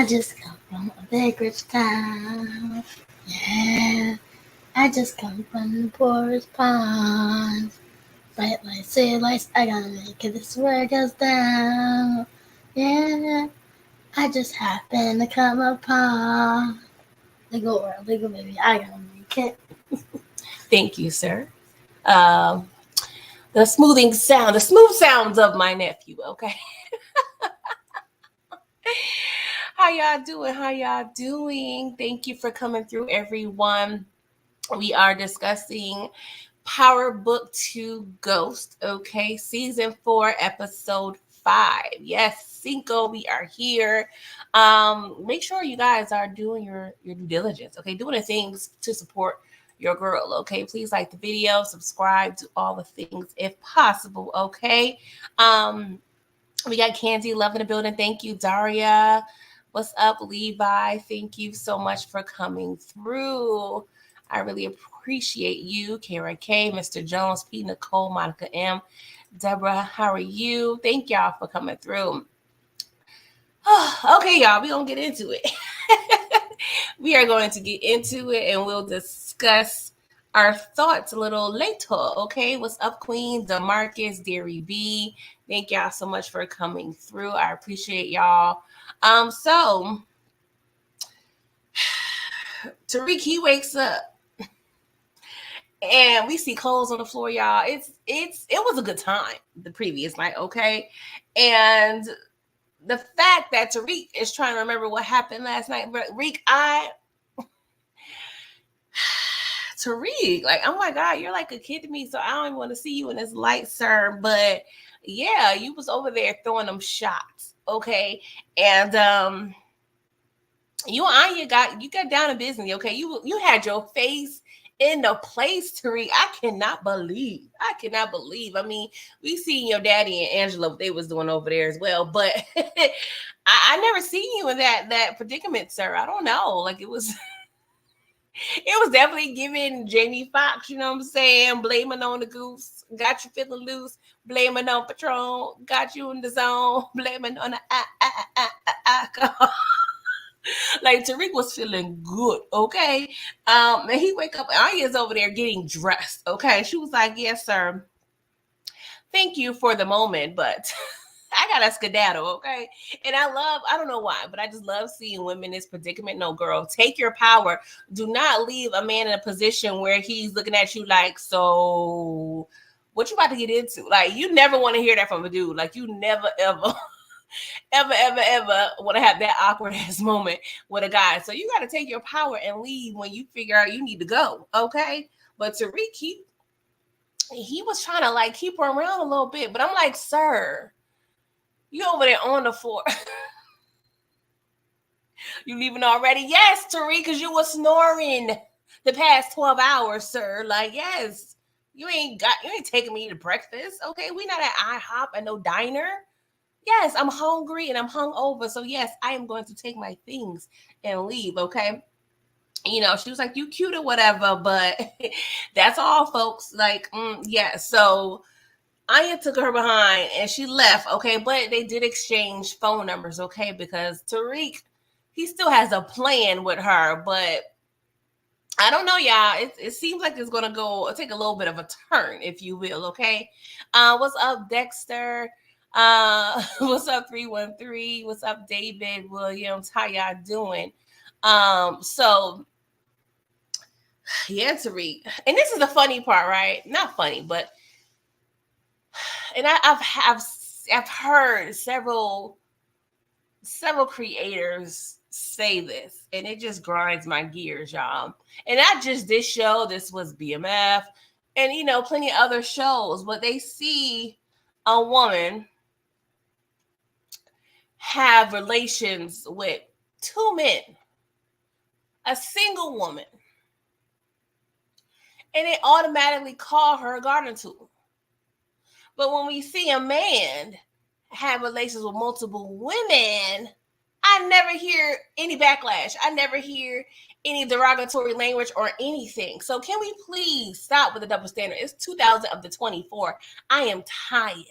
I just come from a big rich town. Yeah, I just come from the poorest pond. Bright lights, city lights, I gotta make it this where it goes down. Yeah, I just happen to come upon legal world, legal baby, I gotta make it. Thank you, sir. The smooth sounds of my nephew, okay? How y'all doing? Thank you for coming through, everyone. We are discussing Power Book 2 Ghost, okay? Season 4, episode 5. Yes, Cinco, we are here. Make sure you guys are doing your due diligence, okay? Doing the things to support your girl, okay? Please like the video, subscribe, do all the things if possible, okay? We got Candy Love in the building. Thank you, Daria. What's up, Levi? Thank you so much for coming through. I really appreciate you. Kara K, Mr. Jones, P, Nicole, Monica M, Deborah, how are you? Thank y'all for coming through. Okay, y'all, we're going to get into it. We are going to get into it and we'll discuss our thoughts a little later, okay? What's up, Queen? DeMarcus, Derry B. Thank y'all so much for coming through. I appreciate y'all. So Tariq, he wakes up and we see clothes on the floor, y'all. It was a good time the previous night, okay? And the fact that Tariq is trying to remember what happened last night, Tariq, Tariq, like, oh my God, you're like a kid to me, so I don't even want to see you in this light, sir. But yeah, you was over there throwing them shots, okay? And you and Anya got down to business, okay? You had your face in the place, Tariq. I cannot believe. I mean, we seen your daddy and Angela what they was doing over there as well, but I never seen you in that predicament, sir. I don't know. Like, it was definitely giving Jamie Foxx, you know what I'm saying? Blaming on the goose, got you feeling loose, blaming on Patron, got you in the zone, blaming on the alcohol. Like, Tariq was feeling good, okay? And he wake up, Anya's over there getting dressed, okay? She was like, yes, sir. Thank you for the moment, but I got to skedaddle, okay? And I don't know why, but I just love seeing women in this predicament. No, girl, take your power. Do not leave a man in a position where he's looking at you like, so what you about to get into? Like, you never want to hear that from a dude. Like, you never, ever ever want to have that awkward ass moment with a guy. So you got to take your power and leave when you figure out you need to go, okay? But Tariq, he was trying to like keep her around a little bit, but I'm like, sir, you over there on the floor. You leaving already? Yes, Tariq, because you were snoring the past 12 hours, sir. Like, yes, you ain't taking me to breakfast, okay? We not at IHOP and no diner. Yes, I'm hungry and I'm hungover. So yes, I am going to take my things and leave, okay? You know, she was like, you cute or whatever, but that's all, folks. Like, yeah. So Anya took her behind and she left, okay? But they did exchange phone numbers, okay? Because Tariq, he still has a plan with her, but I don't know, y'all. It seems like it's going to take a little bit of a turn, if you will, okay? What's up, Dexter? What's up, 313? What's up, David Williams? How y'all doing? So yeah, Tariq. And this is the funny part, right? Not funny, but and I've heard several creators say this, and it just grinds my gears, y'all. And not just this show, this was BMF, and you know, plenty of other shows, but they see a woman have relations with two men, a single woman, and they automatically call her a garden tool. But when we see a man have relations with multiple women, I never hear any backlash. I never hear any derogatory language or anything. So can we please stop with the double standard? It's 2024. I am tired.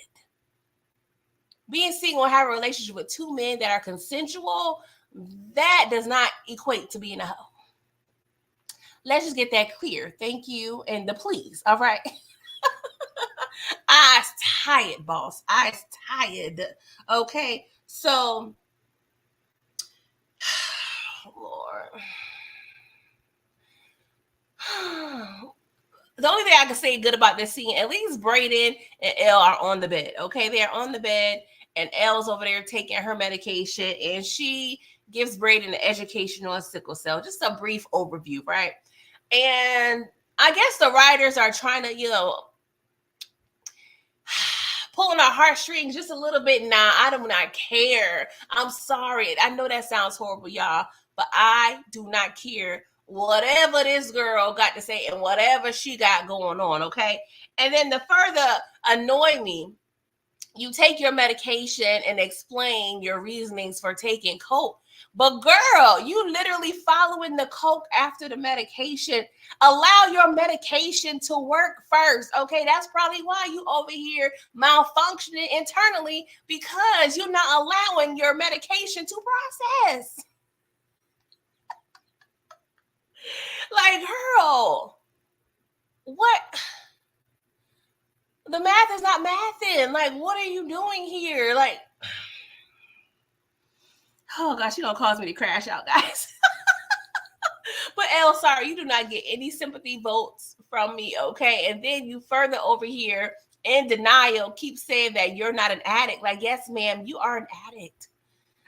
Being single and having a relationship with two men that are consensual, that does not equate to being a hoe. Let's just get that clear. Thank you and the please. All right. I's tired, boss. I's tired. Okay. So, Lord. The only thing I can say good about this scene, at least Braden and Elle are on the bed. Okay. They're on the bed, and Elle's over there taking her medication, and she gives Braden an education on sickle cell. Just a brief overview, right? And I guess the writers are trying to, pulling our heartstrings just a little bit. Nah, I do not care. I'm sorry. I know that sounds horrible, y'all, but I do not care whatever this girl got to say and whatever she got going on, okay? And then to further annoy me, you take your medication and explain your reasonings for taking coke. But girl, you literally following the coke after the medication. Allow your medication to work first. Okay, that's probably why you over here malfunctioning internally, because you're not allowing your medication to process. Like, girl, what? The math is not mathing. Like, what are you doing here? Like, oh gosh, you're gonna cause me to crash out, guys. But Elle, sorry, you do not get any sympathy votes from me, okay? And then you further over here in denial keep saying that you're not an addict. Like, yes, ma'am, you are an addict.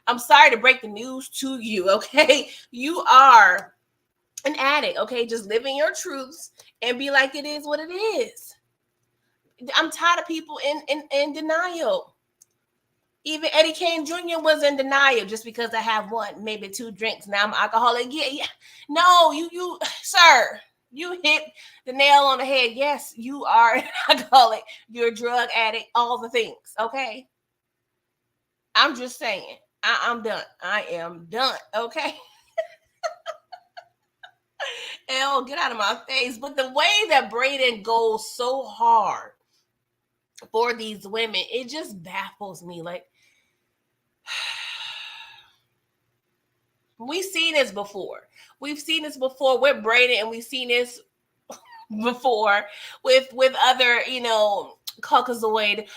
I'm sorry to break the news to you, okay? You are an addict, okay? Just living your truths and be like it is what it is. I'm tired of people in denial. Even Eddie Kane Jr. was in denial. Just because I have one, maybe two drinks, now I'm alcoholic. Yeah. No, you, sir, you hit the nail on the head. Yes, you are an alcoholic. You're a drug addict. All the things. Okay. I'm just saying. I'm done. I am done. Okay. Elle, get out of my face. But the way that Braden goes so hard for these women, it just baffles me. Like, we've seen this before. We've seen this before with Braden, and we've seen this before with other, Caucasoid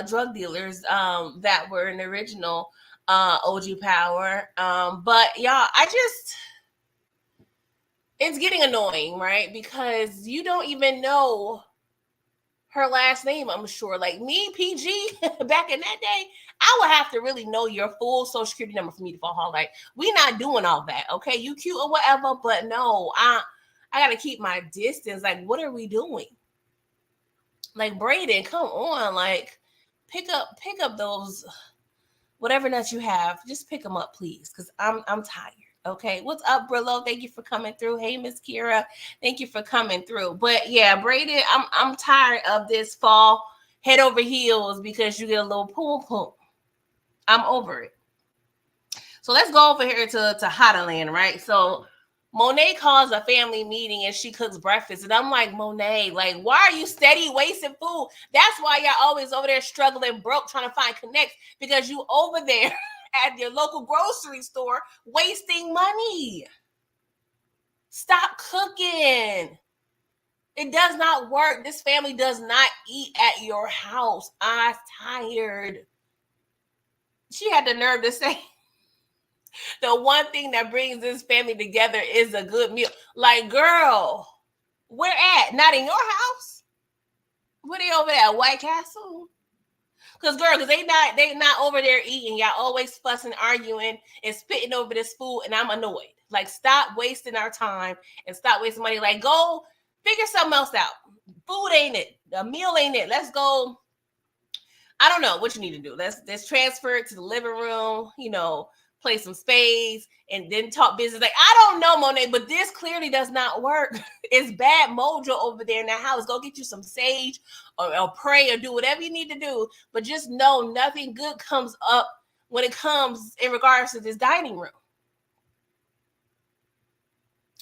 drug dealers that were in the original OG Power. But y'all, it's getting annoying, right? Because you don't even know her last name, I'm sure. Like me, PG, back in that day, I would have to really know your full social security number for me to fall hard. Like, we not doing all that, okay? You cute or whatever, but no, I gotta keep my distance. Like, what are we doing? Like, Braden, come on, like, pick up those whatever nuts you have. Just pick them up, please, because I'm tired. Okay, what's up, Brillo? Thank you for coming through. Hey, Miss Kira, thank you for coming through. But yeah, Braden, I'm tired of this fall head over heels because you get a little poom. I'm over it. So let's go over here to Hotaland, right? So Monae calls a family meeting and she cooks breakfast. And I'm like, Monae, like, why are you steady wasting food? That's why y'all always over there struggling broke trying to find connects, because you over there at your local grocery store wasting money. Stop cooking. It does not work. This family does not eat at your house. I'm tired. She had the nerve to say the one thing that brings this family together is a good meal. Like, girl, where at? Not in your house? Where they over there at White Castle? Because they not over there eating. Y'all always fussing, arguing, and spitting over this food, and I'm annoyed. Like, stop wasting our time and stop wasting money. Like, go figure something else out. Food ain't it. The meal ain't it. Let's go. I don't know what you need to do. Let's transfer it to the living room, play some spades, and then talk business. Like, I don't know, Monae, but this clearly does not work. It's bad mojo over there in the house. Go get you some sage or pray or do whatever you need to do. But just know nothing good comes up when it comes in regards to this dining room.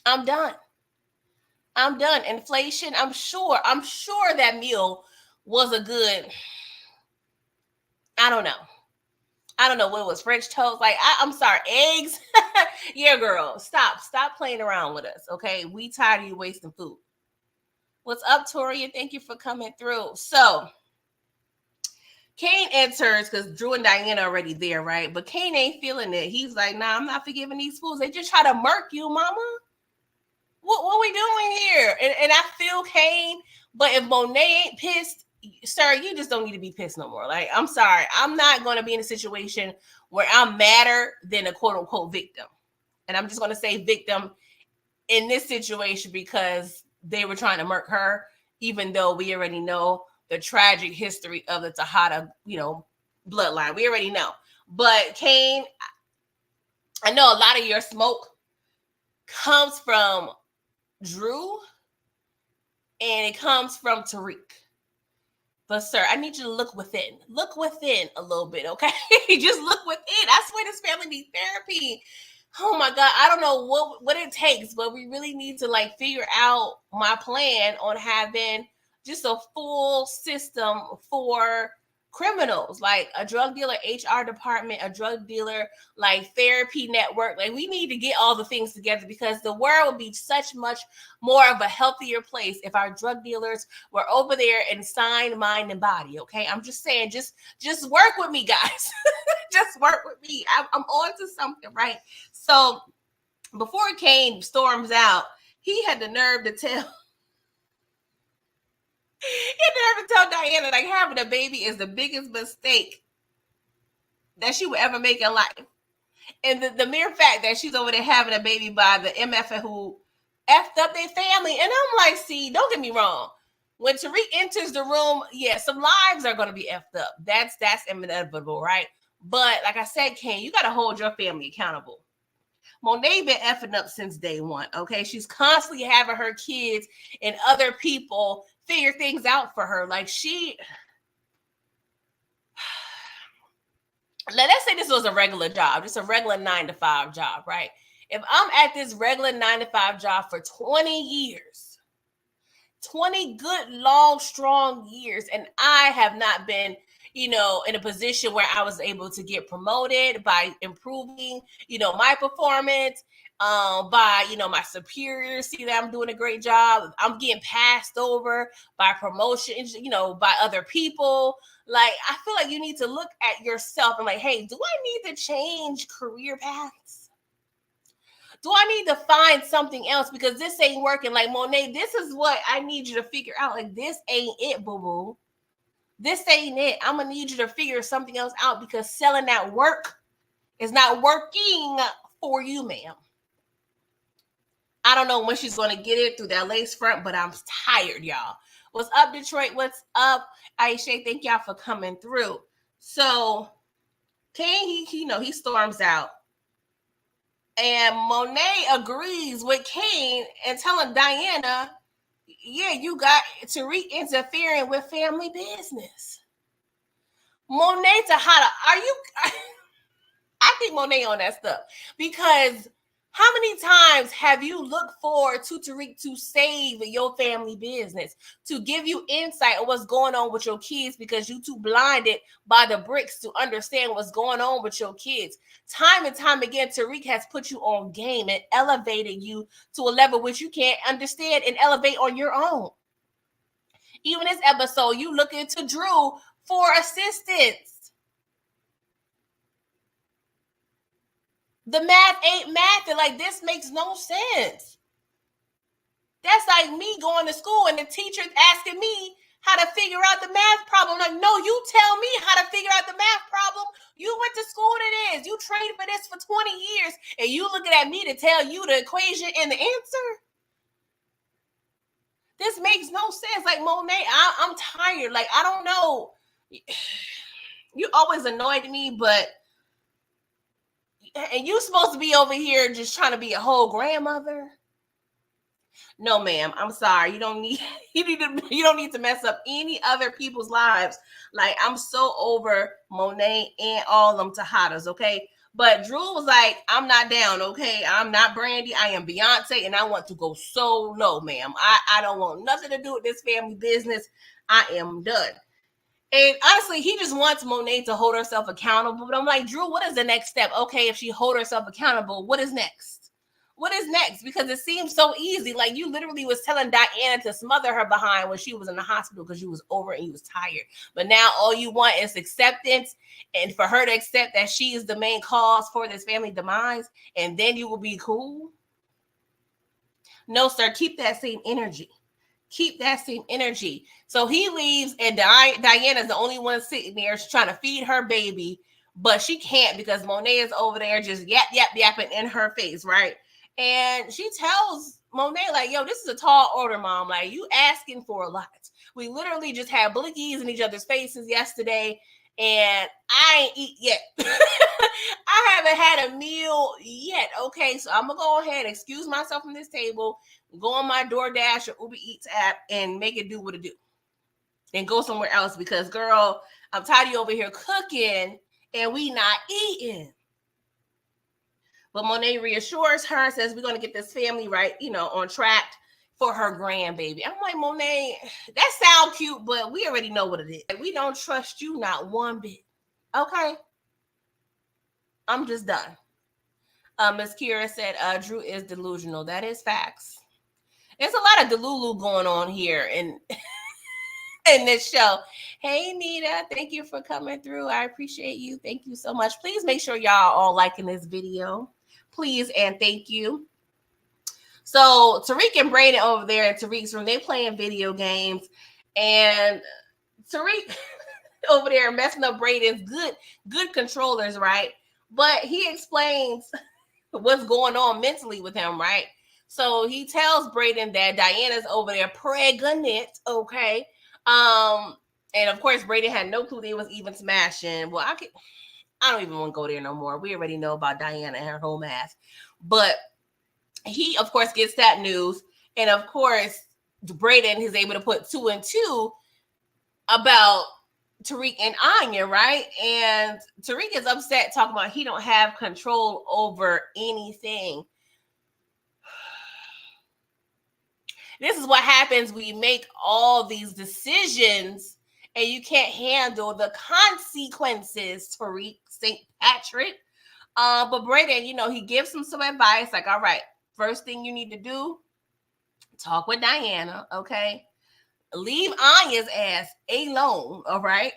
I'm done. Inflation, I'm sure that meal was a good, I don't know. I don't know what it was, French toast. Like, I'm sorry, eggs. Yeah, girl, stop playing around with us, okay? We tired of you wasting food. What's up, Tori? Thank you for coming through. So, Kane enters because Drew and Diana already there, right? But Kane ain't feeling it. He's like, nah, I'm not forgiving these fools. They just try to murk you, mama. What we doing here? And I feel Kane, but if Monae ain't pissed, sir, you just don't need to be pissed no more. Like, I'm sorry. I'm not going to be in a situation where I'm madder than a quote unquote victim. And I'm just going to say victim in this situation because they were trying to murk her, even though we already know the tragic history of the Tejada, bloodline. We already know. But Kane, I know a lot of your smoke comes from Drew and it comes from Tariq. But sir, I need you to look within. Look within a little bit, okay? Just look within. I swear this family needs therapy. Oh my God, I don't know what it takes, but we really need to like figure out my plan on having just a full system for criminals, like a drug dealer HR department, a drug dealer like therapy network. Like, we need to get all the things together because the world would be such much more of a healthier place if our drug dealers were over there in sign, mind, and body. Okay, I'm just saying, just work with me, guys. Just work with me. I'm on to something, right? So before Kane storms out, he had the nerve to tell. He had the nerve to tell Diana like having a baby is the biggest mistake that she would ever make in life. And the mere fact that she's over there having a baby by the MF who effed up their family. And I'm like, see, don't get me wrong. When Tariq enters the room, yeah, some lives are going to be effed up. That's inevitable, right? But like I said, Kane, you got to hold your family accountable. Monae been effing up since day one, okay? She's constantly having her kids and other people figure things out for her. Like, let's say this was a regular job, just a regular 9-to-5 job, right? If I'm at this regular 9-to-5 job for 20 years, 20 good, long, strong years, and I have not been, in a position where I was able to get promoted by improving, my performance, by, my superiors see that I'm doing a great job. I'm getting passed over by promotions, by other people. Like, I feel like you need to look at yourself and like, hey, do I need to change career paths? Do I need to find something else because this ain't working? Like, Monae, this is what I need you to figure out. Like, this ain't it, boo-boo. This ain't it. I'm going to need you to figure something else out because selling that work is not working for you, ma'am. I don't know when she's going to get it through that lace front, but I'm tired, y'all. What's up, Detroit? What's up, Aisha? Thank y'all for coming through. So, Kane, he storms out. And Monae agrees with Kane and telling Diana, yeah, you got Tariq interfering with family business. Monae Tejada, I think Monae on that stuff because how many times have you looked forward to Tariq to save your family business, to give you insight on what's going on with your kids because you too blinded by the bricks to understand what's going on with your kids? Time and time again, Tariq has put you on game and elevated you to a level which you can't understand and elevate on your own. Even this episode, you looking to Drew for assistance. The math ain't math. Like, this makes no sense. That's like me going to school and the teacher's asking me how to figure out the math problem. Like, no, you tell me how to figure out the math problem. You went to school to this. You trained for this for 20 years. And you looking at me to tell you the equation and the answer? This makes no sense. Like, Monae, I'm tired. Like, I don't know. You always annoyed me, but... And you supposed to be over here just trying to be a whole grandmother? No, ma'am. I'm sorry. You don't need to mess up any other people's lives. Like, I'm so over Monae and all them Tejadas, okay? But Drew was like, I'm not down, okay? I'm not Brandy. I am Beyonce, and I want to go solo, ma'am. I don't want nothing to do with this family business. I am done. And honestly, he just wants Monae to hold herself accountable. But I'm like, Drew, what is the next step? Okay, if she hold herself accountable, what is next? What is next? Because it seems so easy. Like you literally was telling Diana to smother her behind when she was in the hospital because you was over and you was tired. But now all you want is acceptance and for her to accept that she is the main cause for this family demise, and then you will be cool. No, sir, keep that same energy. Keep that same energy. So he leaves, and Diana's the only one sitting there trying to feed her baby, but she can't because Monae is over there just yapping in her face, right? And she tells Monae, like, yo, this is a tall order, mom. Like, you asking for a lot. We literally just had blickies in each other's faces yesterday, and I ain't eat yet. I haven't had a meal yet. Okay, so I'm gonna go ahead and excuse myself from this table, go on my DoorDash or Uber Eats app and make it do what it do. And go somewhere else because, girl, I'm tired of you over here cooking and we not eating. But Monae reassures her, says we're going to get this family right, on track for her grandbaby. I'm like, Monae, that sound cute, but we already know what it is. We don't trust you not one bit. Okay? I'm just done. Miss Kira said, Drew is delusional. That is facts. There's a lot of delulu going on here in this show. Hey, Nita, thank you for coming through. I appreciate you. Thank you so much. Please make sure y'all all liking this video. Please and thank you. So Tariq and Braden over there in Tariq's room, they playing video games. And Tariq over there messing up Braden's good controllers, right? But he explains what's going on mentally with him, right? So he tells Braden that Diana's over there pregnant, okay? And of course, Braden had no clue they was even smashing. Well, I don't even want to go there no more. We already know about Diana and her whole ass. But he, of course, gets that news. And of course, Braden is able to put 2 and 2 about Tariq and Anya, right? And Tariq is upset, talking about he don't have control over anything. This is what happens when you make all these decisions and you can't handle the consequences, Tariq St. Patrick. But Braden, he gives him some advice, like, all right, first thing you need to do, talk with Diana, okay? Leave Anya's ass alone, all right?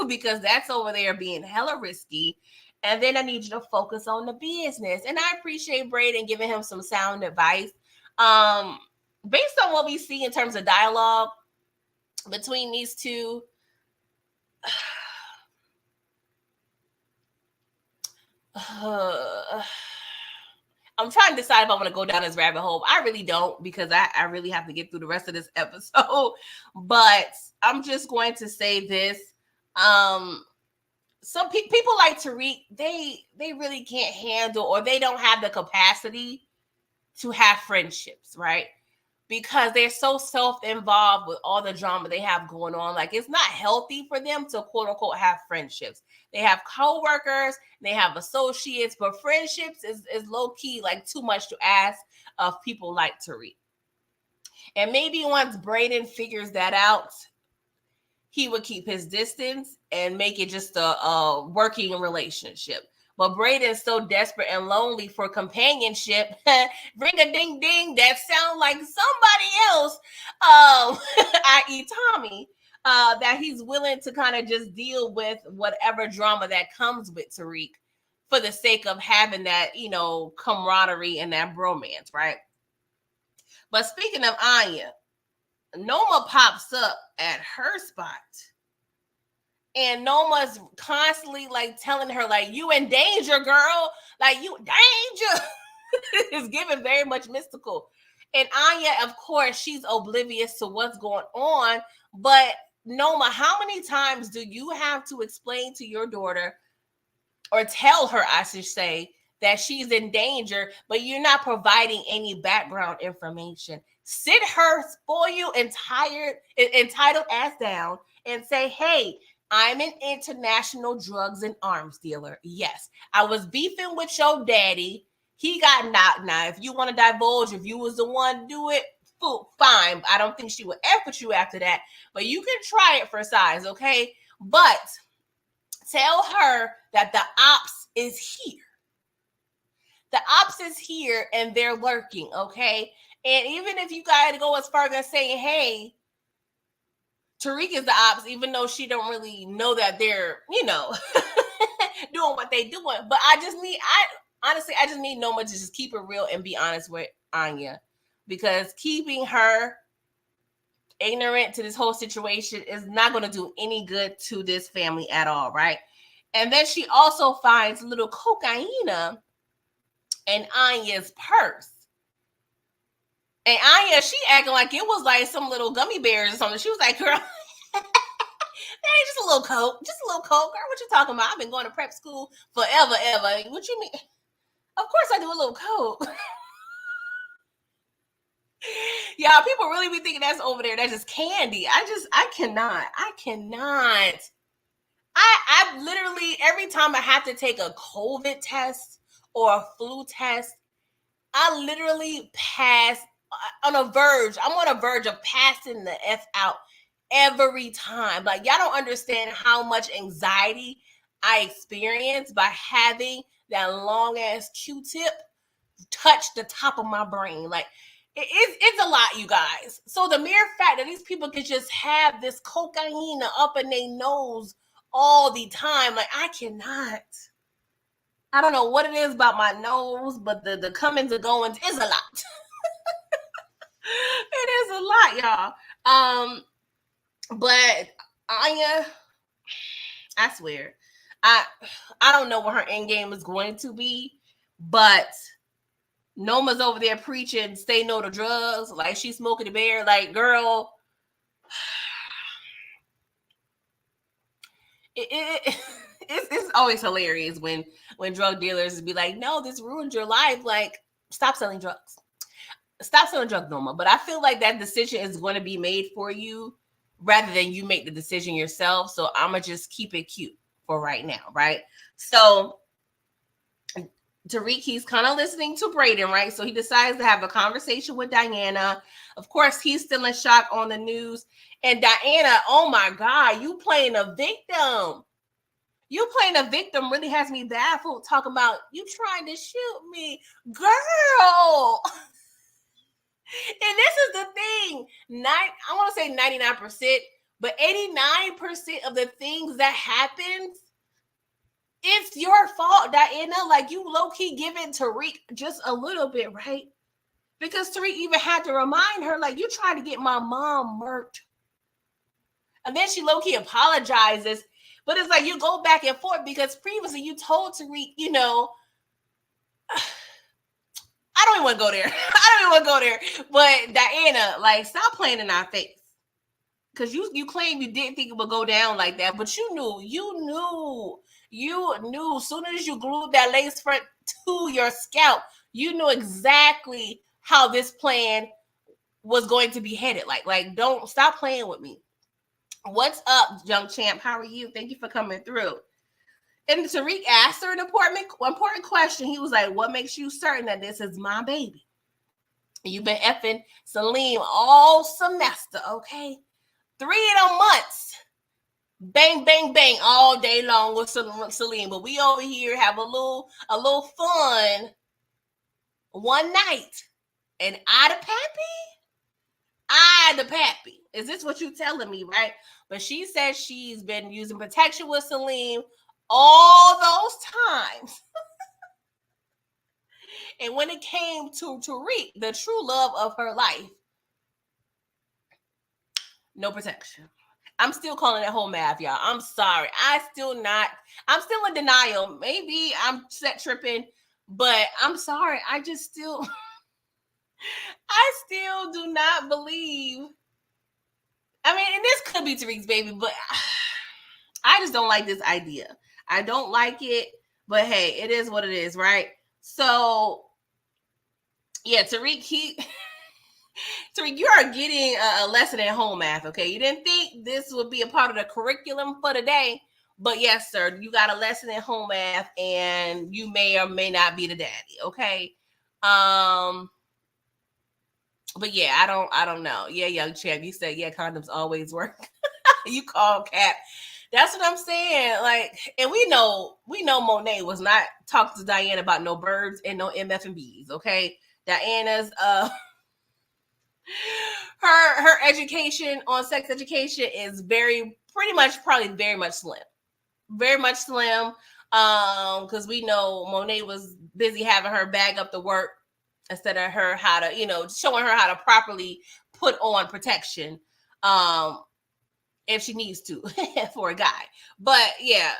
Because that's over there being hella risky. And then I need you to focus on the business. And I appreciate Braden giving him some sound advice. Based on what we see in terms of dialogue between these two, I'm trying to decide if I want to go down this rabbit hole. I really don't, because I really have to get through the rest of this episode. But I'm just going to say this. Some people like Tariq, they really can't handle, or they don't have the capacity to have friendships, right? Because they're so self-involved with all the drama they have going on. Like, it's not healthy for them to quote unquote have friendships. They have co-workers, they have associates, but friendships is low-key like too much to ask of people like Tariq. And maybe once Braden figures that out, he would keep his distance and make it just a working relationship. But Braden's so desperate and lonely for companionship. Ring a ding ding, that sounds like somebody else, i.e. Tommy, that he's willing to kind of just deal with whatever drama that comes with Tariq for the sake of having that, camaraderie and that bromance, right? But speaking of Anya, Noma pops up at her spot. And Noma's constantly like telling her, like, you in danger, girl. Like, you danger. It's given very much mystical. And Anya, of course, she's oblivious to what's going on. But Noma, how many times do you have to explain to your daughter, or tell her, I should say, that she's in danger, but you're not providing any background information? Sit her spoiled and entitled ass down and say, hey, I'm an international drugs and arms dealer. Yes, I was beefing with your daddy. He got knocked. Now, if you want to divulge, if you was the one to do it, fine. I don't think she would F with you after that. But you can try it for size, okay? But tell her that the ops is here. The ops is here and they're lurking, okay? And even if you gotta go as far as saying, hey, Tariq is the ops, even though she don't really know that they're, doing what they doing. But I just need Noma to just keep it real and be honest with Anya. Because keeping her ignorant to this whole situation is not going to do any good to this family at all, right? And then she also finds little cocaine in Anya's purse. And Anya, she acting like it was like some little gummy bears or something. She was like, girl, that ain't just a little coke. Just a little coke. Girl, what you talking about? I've been going to prep school forever, ever. What you mean? Of course I do a little coke. Y'all, people really be thinking that's over there. That's just candy. I cannot. I literally, every time I have to take a COVID test or a flu test, I literally pass on a verge. I'm on a verge of passing the F out every time. Like, y'all don't understand how much anxiety I experience by having that long ass Q-tip touch the top of my brain. Like, it's a lot, you guys. So the mere fact that these people could just have this cocaine up in their nose all the time, like, I cannot. I don't know what it is about my nose, but the comings and goings is a lot. It is a lot, y'all. But Anya, I swear, I don't know what her end game is going to be, but Noma's over there preaching stay no to drugs, like she's smoking the bear. Like, girl, it's always hilarious when drug dealers be like, no, this ruined your life. Like, stop selling drugs. Stop selling drugs, Noma. But I feel like that decision is going to be made for you rather than you make the decision yourself. So I'm going to just keep it cute for right now, right? So Tariq, he's kind of listening to Braden, right? So he decides to have a conversation with Diana. Of course, he's still in shock on the news. And Diana, oh my God, you playing a victim. You playing a victim really has me baffled, talking about you trying to shoot me. Girl. And this is the thing. I want to say 99%, but 89% of the things that happens, it's your fault, Diana. Like, you low-key giving Tariq just a little bit, right? Because Tariq even had to remind her, like, you tried to get my mom murked. And then she low-key apologizes. But it's like you go back and forth because previously you told Tariq, I don't even want to go there. But Diana, like, stop playing in our face. Because you claim you didn't think it would go down like that, but you knew. As soon as you glued that lace front to your scalp, you knew exactly how this plan was going to be headed. Like, don't stop playing with me. What's up, young champ? How are you? Thank you for coming through. And Tariq asked her an important question. He was like, what makes you certain that this is my baby? You've been effing Salim all semester, okay? 3 of them months. Bang, bang, bang all day long with Salim. But we over here have a little fun one night. And I the pappy. Is this what you telling me, right? But she says she's been using protection with Salim all those times. And when it came to Tariq, the true love of her life, no protection. I'm still calling it whole math, y'all. I'm sorry. I'm still in denial. Maybe I'm set tripping, but I'm sorry. I still do not believe. I mean, and this could be Tariq's baby, but I just don't like this idea. I don't like it, but hey, it is what it is, right? So, yeah, Tariq, Tariq, you are getting a lesson in home math, okay? You didn't think this would be a part of the curriculum for today, but yes, sir, you got a lesson in home math, and you may or may not be the daddy, okay? But yeah, I don't know. Yeah, young champ, you said, yeah, condoms always work. You call cap. That's what I'm saying. Like, and we know Monae was not talking to Diana about no birds and no MF and B's. Okay, Diana's her education on sex education is pretty much slim, very much slim. Because we know Monae was busy having her bag up the work instead of her how to, showing her how to properly put on protection. If she needs to for a guy. But yeah,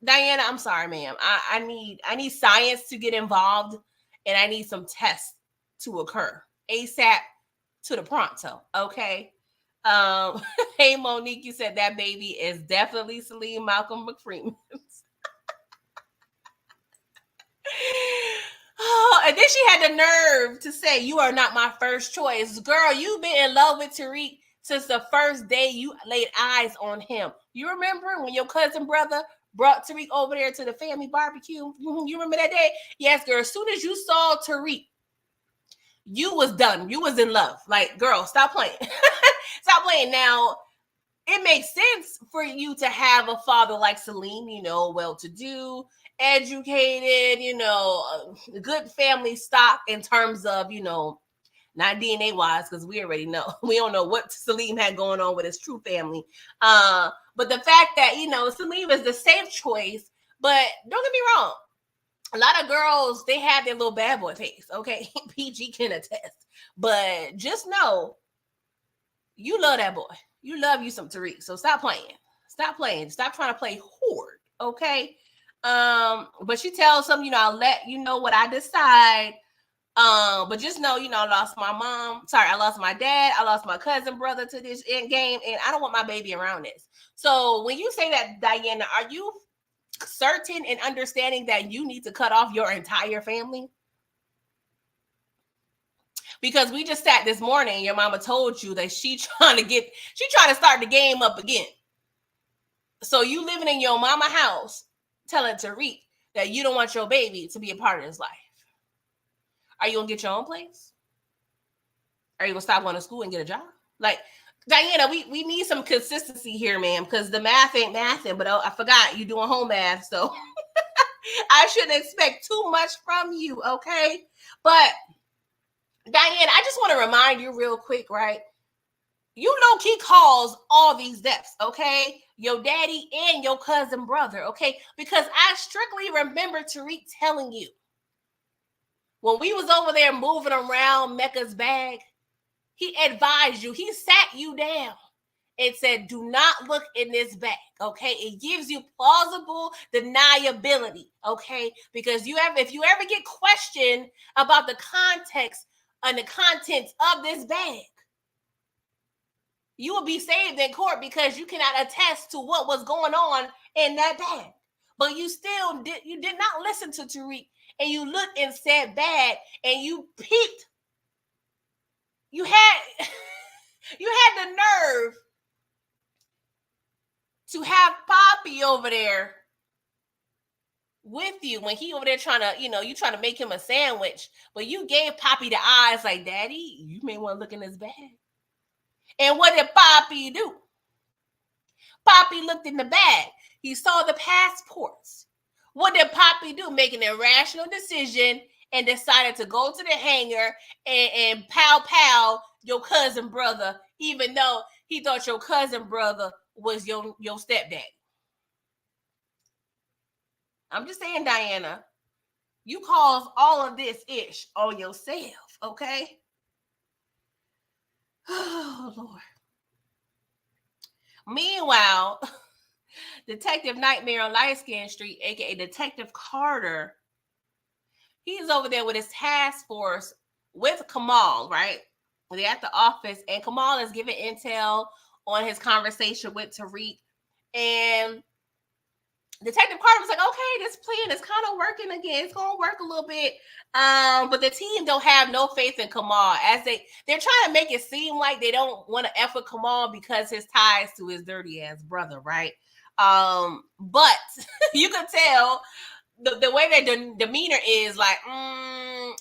Diana, I'm sorry, ma'am. I need science to get involved, and I need some tests to occur ASAP to the pronto. Okay. Hey Monique, you said that baby is definitely Salim Malcolm McFreeman. Oh, and then she had the nerve to say, "You are not my first choice." Girl, you've been in love with Tariq since the first day you laid eyes on him. You remember when your cousin brother brought Tariq over there to the family barbecue? You remember that day? Yes, girl. As soon as you saw Tariq, you was done. You was in love. Like, girl, stop playing. Stop playing. Now, it makes sense for you to have a father like Salim, well-to-do, educated, good family stock in terms of, not DNA wise, because we already know. We don't know what Salim had going on with his true family. But the fact that, Salim is the safe choice, but don't get me wrong. A lot of girls, they have their little bad boy face, okay? PG can attest. But just know, you love that boy. You love you some Tariq. So stop playing. Stop playing. Stop trying to play hoard, okay? But she tells him, I'll let you know what I decide. But just know, I lost my mom. Sorry, I lost my dad. I lost my cousin brother to this end game, and I don't want my baby around this. So when you say that, Diana, are you certain and understanding that you need to cut off your entire family? Because we just sat this morning, your mama told you that she trying to start the game up again. So you living in your mama house telling Tariq that you don't want your baby to be a part of his life. Are you going to get your own place? Are you going to stop going to school and get a job? Like, Diana, we need some consistency here, ma'am, because the math ain't mathing, but I forgot you doing home math, so I shouldn't expect too much from you, okay? But Diana, I just want to remind you real quick, right? He calls all these deaths, okay? Your daddy and your cousin brother, okay? Because I strictly remember Tariq telling you, when we was over there moving around Mecca's bag, he advised you, he sat you down and said, do not look in this bag, okay? It gives you plausible deniability, okay? Because if you ever get questioned about the context and the contents of this bag, you will be saved in court because you cannot attest to what was going on in that bag. But you did not listen to Tariq, and you looked and said bad, and you peeked. You had the nerve to have Poppy over there with you when he over there trying to, you trying to make him a sandwich, but you gave Poppy the eyes like, Daddy, you may want to look in this bag. And what did Poppy do? Poppy looked in the bag. He saw the passports. What did Poppy do? Make an irrational decision and decided to go to the hangar and pow your cousin brother, even though he thought your cousin brother was your stepdad. I'm just saying, Diana, you caused all of this ish on yourself, okay? Oh, Lord. Meanwhile, Detective Nightmare on Light Skin Street, aka Detective Carter, he's over there with his task force with Kamal, right? They're at the office, and Kamal is giving intel on his conversation with Tariq. And Detective Carter was like, okay, this plan is kind of working again. It's going to work a little bit. But the team don't have no faith in Kamal, as they're trying to make it seem like they don't want to F with Kamal because his ties to his dirty ass brother, right? But you can tell the way their demeanor is like,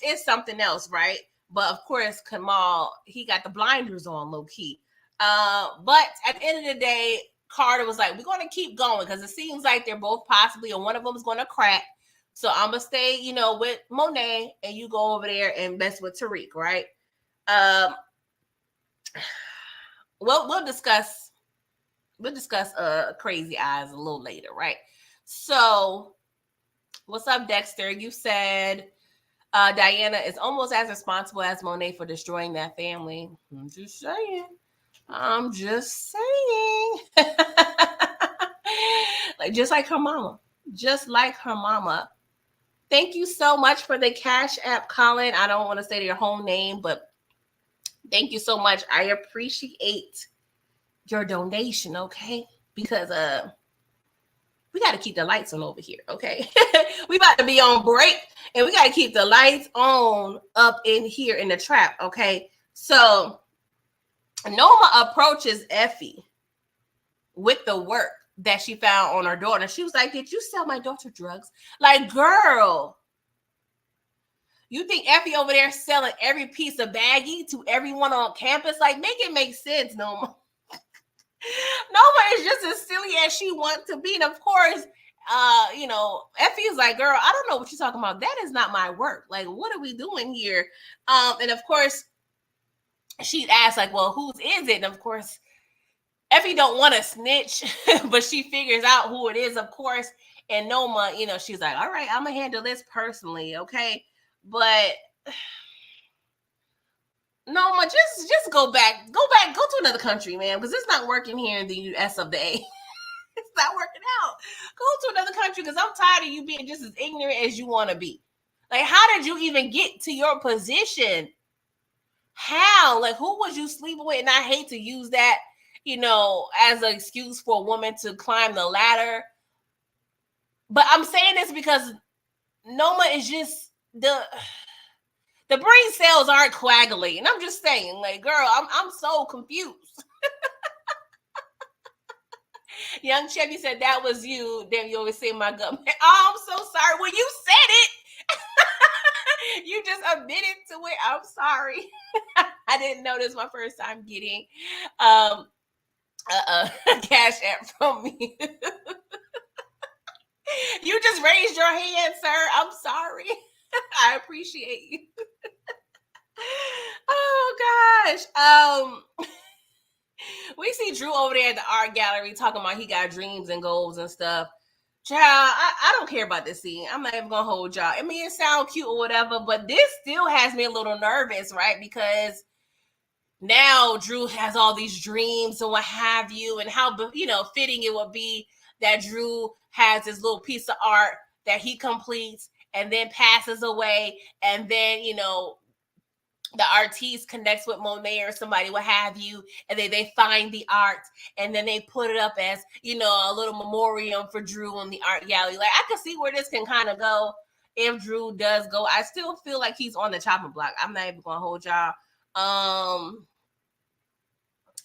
it's something else, right? But of course, Kamal, he got the blinders on low key. But at the end of the day, Carter was like, we're going to keep going because it seems like they're both possibly, or one of them is going to crack. So I'm going to stay, with Monae, and you go over there and mess with Tariq, right? We'll discuss Crazy Eyes a little later, right? So what's up, Dexter? You said Diana is almost as responsible as Monae for destroying that family. I'm just saying. Like, just like her mama. Just like her mama. Thank you so much for the Cash App, Colin. I don't want to say your whole name, but thank you so much. I appreciate your donation, okay? Because we got to keep the lights on over here, okay? We about to be on break, and we got to keep the lights on up in here in the trap, okay? So Noma approaches Effie with the work that she found on her daughter. She was like, did you sell my daughter drugs? Like, girl, you think Effie over there selling every piece of baggie to everyone on campus? Like, make it make sense, Noma. Noma is just as silly as she wants to be. And of course, Effie is like, girl, I don't know what you're talking about. That is not my work. Like, what are we doing here? And of course, she asked, like, well, whose is it? And of course, Effie don't want to snitch, but she figures out who it is, of course. And Noma, she's like, all right, I'm going to handle this personally, okay? But Noma, just go to another country, man, because it's not working here in the U.S. of the A. It's not working out. Go to another country, because I'm tired of you being just as ignorant as you want to be. Like, how did you even get to your position? How? Like, who was you sleeping with? And I hate to use that, as an excuse for a woman to climb the ladder. But I'm saying this because Noma is just the brain cells aren't coagulating. I'm just saying, like, girl, I'm so confused. Young Chevy said that was you. Then you always say my gut. Oh, I'm so sorry. When you said it, you just admitted to it. I'm sorry. I didn't know this my first time getting cash app from me. You just raised your hand, sir. I'm sorry. I appreciate you. Oh gosh. We see Drew over there at the art gallery talking about he got dreams and goals and stuff. Child, I don't care about this scene. I'm not even gonna hold y'all. I mean, it sounds cute or whatever, but this still has me a little nervous, right? Because now Drew has all these dreams and what have you, and how fitting it would be that Drew has this little piece of art that he completes and then passes away, and then the artiste connects with Monae or somebody, what have you, and they find the art, and then they put it up as a little memoriam for Drew in the art gallery. Like, I could see where this can kind of go if Drew does go. I still feel like he's on the chopping block. I'm not even gonna hold y'all.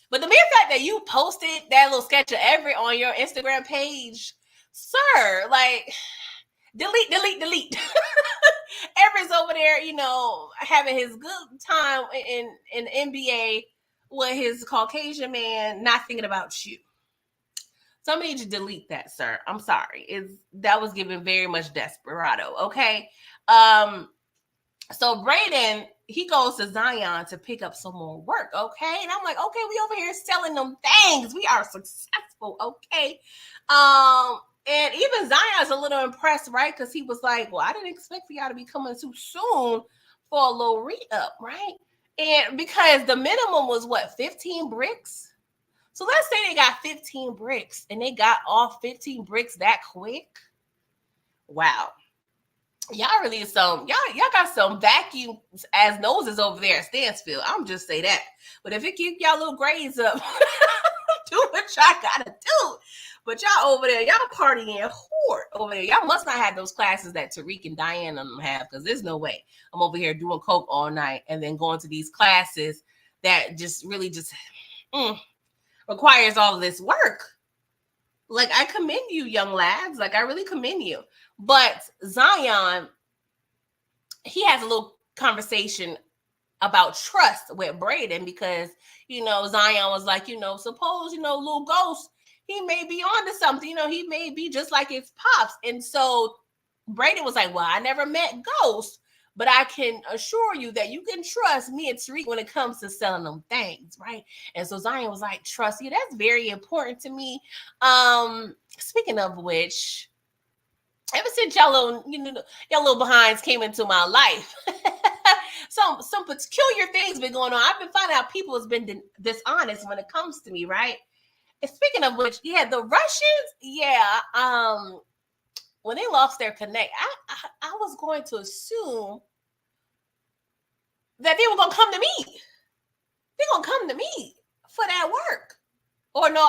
But the mere fact that you posted that little sketch of Everett on your Instagram page, sir, like, delete. Everett's over there, having his good time in NBA with his Caucasian man, not thinking about you. So I need you to delete that, sir. I'm sorry. That was given very much desperado, okay? So Braden, he goes to Zion to pick up some more work, okay? And I'm like, okay, we over here selling them things. We are successful, okay? And even Zion's a little impressed, right? Because he was like, well, I didn't expect for y'all to be coming too soon for a little re-up, right? And because the minimum was, 15 bricks? So let's say they got 15 bricks and they got off 15 bricks that quick. Wow. Y'all really y'all got some vacuums as noses over there at Stansfield. I'm just say that. But if it keep y'all little grades up, do what y'all gotta do. But y'all over there, y'all partying hard over there. Y'all must not have those classes that Tariq and Diana have, because there's no way I'm over here doing coke all night and then going to these classes that just really requires all of this work. Like, I commend you, young lads. Like, I really commend you. But Zion, he has a little conversation about trust with Braden because, Zion was like, suppose, little Ghost, he may be onto something. He may be just like his pops. And so Braden was like, well, I never met Ghost, but I can assure you that you can trust me and Tariq when it comes to selling them things, right? And so Zion was like, trust you. That's very important to me. Speaking of which, ever since y'all little behinds came into my life, some peculiar things been going on. I've been finding out people has been dishonest when it comes to me, right? And speaking of which, yeah, the Russians, when they lost their connect, I was going to assume that they were gonna come to me. They're gonna come to me for that work. Or no,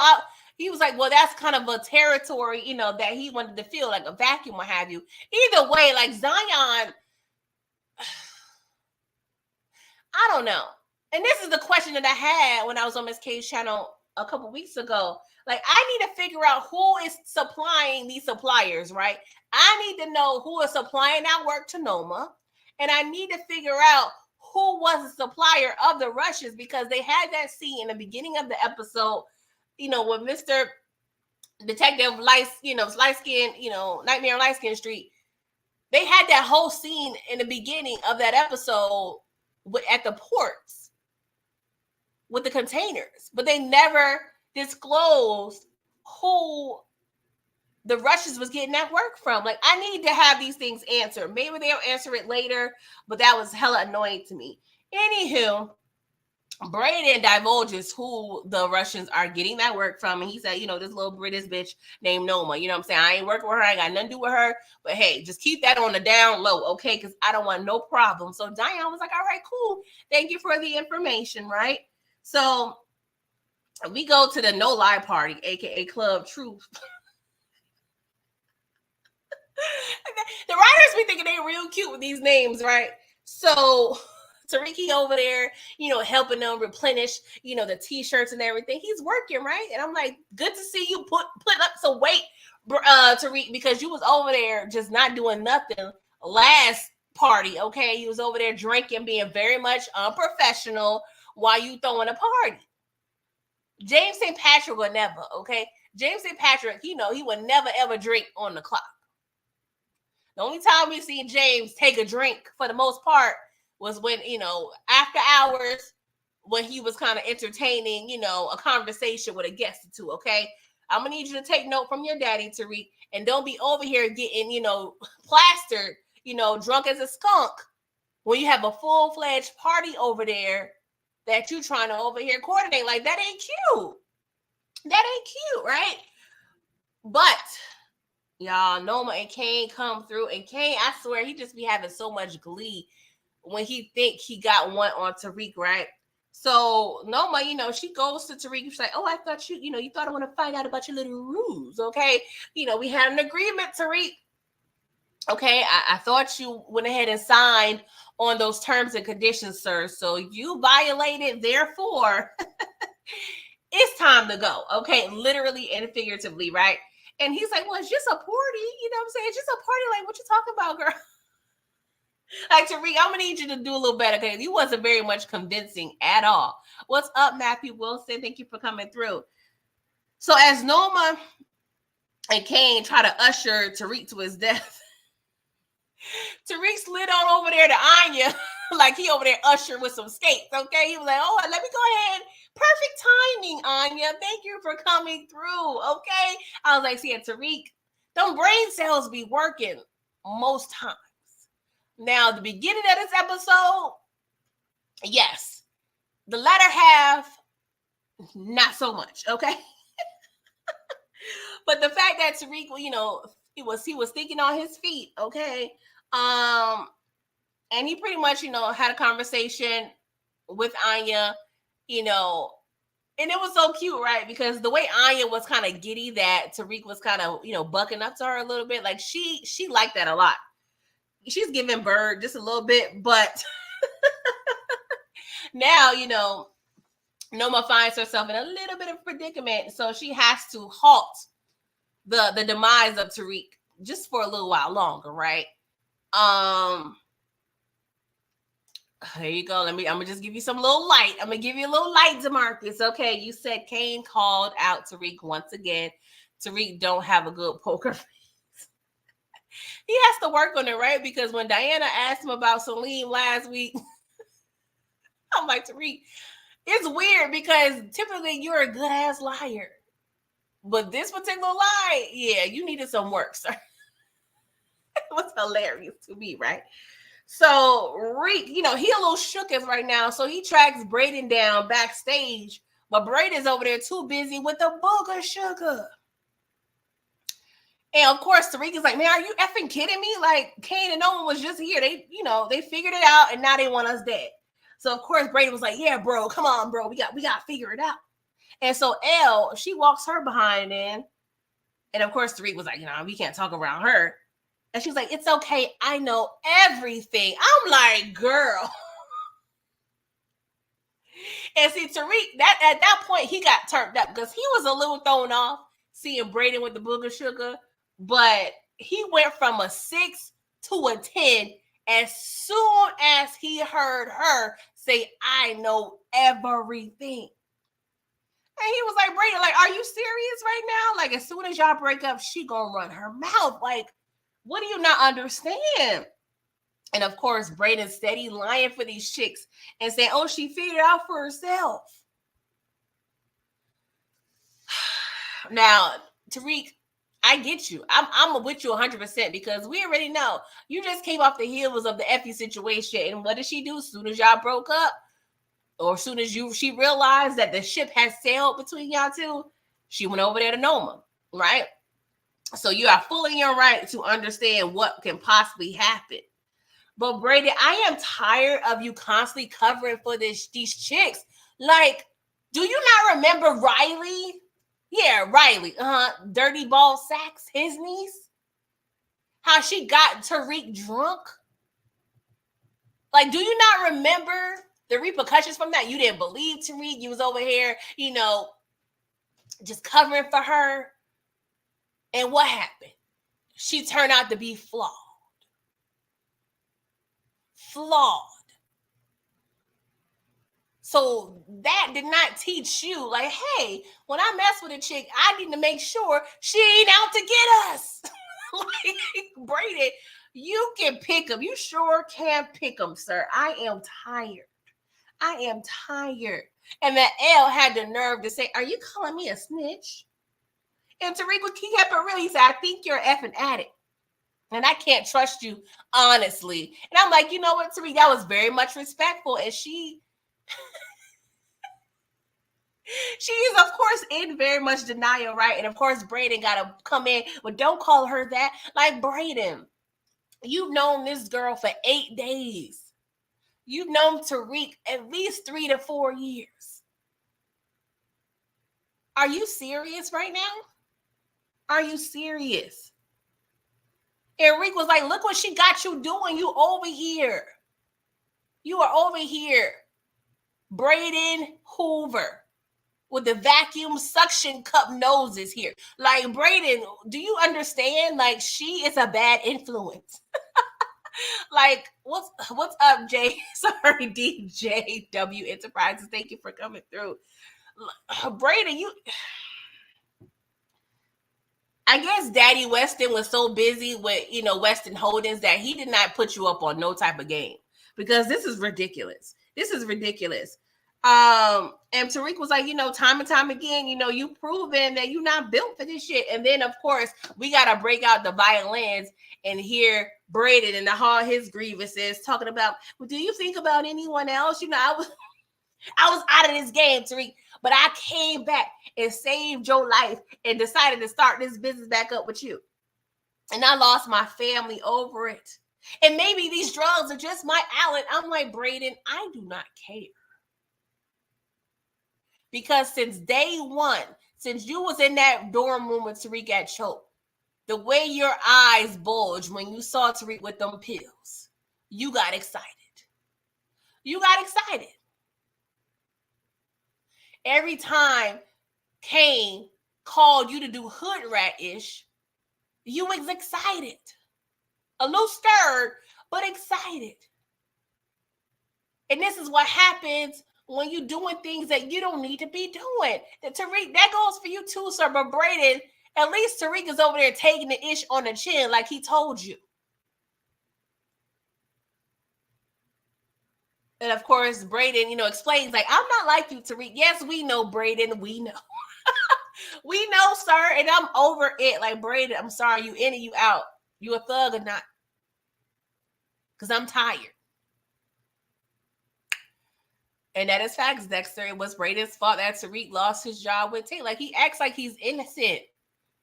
he was like, well, that's kind of a territory, that he wanted to feel like a vacuum, what have you. Either way, like Zion, I don't know. And this is the question that I had when I was on Miss K's channel a couple weeks ago. Like, I need to figure out who is supplying these suppliers, right? I need to know who is supplying that work to Noma. And I need to figure out who was the supplier of the rushes, because they had that scene in the beginning of the episode, with Mr. Detective light skin, Nightmare on Light Skin Street. They had that whole scene in the beginning of that episode at the ports with the containers, but they never disclosed who the rushes was getting that work from. Like, I need to have these things answered. Maybe they'll answer it later, but that was hella annoying to me. Anywho, Braden divulges who the Russians are getting that work from. And he said, this little British bitch named Noma. You know what I'm saying? I ain't working with her. I ain't got nothing to do with her. But hey, just keep that on the down low, okay? Because I don't want no problem. So Diane was like, all right, cool. Thank you for the information, right? So we go to the No Lie Party, a.k.a. Club Truth. The writers be thinking they real cute with these names, right? So Tariq over there, helping them replenish, the t-shirts and everything. He's working, right? And I'm like, good to see you put up some weight, Tariq, because you was over there just not doing nothing last party, okay? You was over there drinking, being very much unprofessional while you throwing a party. James St. Patrick would never, okay? James St. Patrick, he would never ever drink on the clock. The only time we see James take a drink for the most part was when, after hours, when he was kind of entertaining, a conversation with a guest or two, okay? I'm going to need you to take note from your daddy, Tariq, and don't be over here getting, plastered, drunk as a skunk when you have a full-fledged party over there that you trying to over here coordinate. Like, that ain't cute. That ain't cute, right? But y'all, Noma and Kane come through, and Kane, I swear, he just be having so much glee when he think he got one on Tariq, right? So Noma, she goes to Tariq. She's like, oh, I thought you thought I want to find out about your little rules, okay? We had an agreement, Tariq. Okay, I thought you went ahead and signed on those terms and conditions, sir. So you violated, therefore, it's time to go, okay? Literally and figuratively, right? And he's like, well, it's just a party. You know what I'm saying? It's just a party. Like, what you talking about, girl? Like, Tariq, I'm going to need you to do a little better because you wasn't very much convincing at all. What's up, Matthew Wilson? Thank you for coming through. So as Noma and Kane try to usher Tariq to his death, Tariq slid on over there to Anya like he over there usher with some skates, okay? He was like, oh, let me go ahead. Perfect timing, Anya. Thank you for coming through, okay? I was like, see, Tariq, them brain cells be working most times. Now, the beginning of this episode, yes. The latter half, not so much, okay? But the fact that Tariq, he was thinking on his feet, okay? And he pretty much, had a conversation with Anya, and it was so cute, right? Because the way Anya was kind of giddy, that Tariq was kind of, bucking up to her a little bit. Like, she liked that a lot. She's giving bird just a little bit, but now, Noma finds herself in a little bit of predicament, so she has to halt the demise of Tariq just for a little while longer, right? There you go. I'm gonna just give you some little light. I'm gonna give you a little light, DeMarcus. Okay, you said Kane called out Tariq once again. Tariq don't have a good poker face. He has to work on it, right? Because when Diana asked him about Salim last week, I'm like, Tariq, it's weird because typically you're a good ass liar. But this particular lie, yeah, you needed some work, sir. It was hilarious to me, right? So Reek, he a little shooketh right now. So he tracks Braden down backstage, but Braden's over there too busy with the booger sugar. And of course, Tariq is like, man, are you effing kidding me? Like, Kane and Noma was just here. They figured it out, and now they want us dead. So of course, Braden was like, yeah, bro, come on, bro, we got to figure it out. And so Elle, she walks her behind in, and of course, Tariq was like, we can't talk around her. And she's like, it's okay, I know everything. I'm like, girl. And see, Tariq, at that point, he got turned up because he was a little thrown off seeing Braden with the booger sugar, but he went from a 6 to a 10 as soon as he heard her say, I know everything. And he was like, Braden, like, are you serious right now? Like, as soon as y'all break up, she gonna run her mouth. Like, what do you not understand? And of course, Braden's steady lying for these chicks and saying, oh, she figured it out for herself. Now, Tariq, I get you. I'm with you 100% because we already know you just came off the heels of the Effie situation. And what did she do as soon as y'all broke up? Or as soon as she realized that the ship had sailed between y'all two, she went over there to Noma, right? So you are fully in your right to understand what can possibly happen. But Brady, I am tired of you constantly covering for these chicks. Like, do you not remember Riley? Yeah, Riley. Dirty Ball Sacks, his niece. How she got Tariq drunk. Like, do you not remember the repercussions from that? You didn't believe Tariq. You was over here, just covering for her. And what happened? She turned out to be flawed. So that did not teach you, like, hey, when I mess with a chick, I need to make sure she ain't out to get us. Like, Braden, you can pick them. You sure can pick them, sir. I am tired. And that L had the nerve to say, are you calling me a snitch? And Tariq, he kept it real. He said, I think you're an effing addict. And I can't trust you, honestly. And I'm like, you know what, Tariq, that was very much respectful. And she is, of course, in very much denial, right? And of course, Braden got to come in, but don't call her that. Like, Braden, you've known this girl for 8 days. You've known Tariq at least 3 to 4 years. Are you serious right now? Are you serious? And Rick was like, look what she got you doing. You over here. You are over here. Braden Hoover with the vacuum suction cup noses here. Like, Braden, do you understand? Like, she is a bad influence. Like, what's up, Jay? Sorry, DJW Enterprises. Thank you for coming through. Braden, I guess Daddy Weston was so busy with, Weston Holdings that he did not put you up on no type of game because this is ridiculous. And Tariq was like, time and time again, you proven that you're not built for this shit. And then, of course, we got to break out the violins and hear Braden and all his grievances talking about, well, do you think about anyone else? I was out of this game, Tariq, but I came back and saved your life and decided to start this business back up with you. And I lost my family over it. And maybe these drugs are just my outlet. I'm like, Braden, I do not care. Because since day one, since you was in that dorm room with Tariq at Choke, the way your eyes bulged when you saw Tariq with them pills, you got excited. Every time Kane called you to do hood rat-ish, you was excited. A little stirred, but excited. And this is what happens when you're doing things that you don't need to be doing. Tariq, that goes for you too, sir. But Braden, at least Tariq is over there taking the ish on the chin like he told you. And of course, Braden, explains like, I'm not like you, Tariq. Yes, we know, Braden. We know. We know, sir. And I'm over it. Like, Braden, I'm sorry. You in and you out. You a thug or not? Because I'm tired. And that is facts, Dexter. It was Braden's fault that Tariq lost his job with Tay. Like, he acts like he's innocent.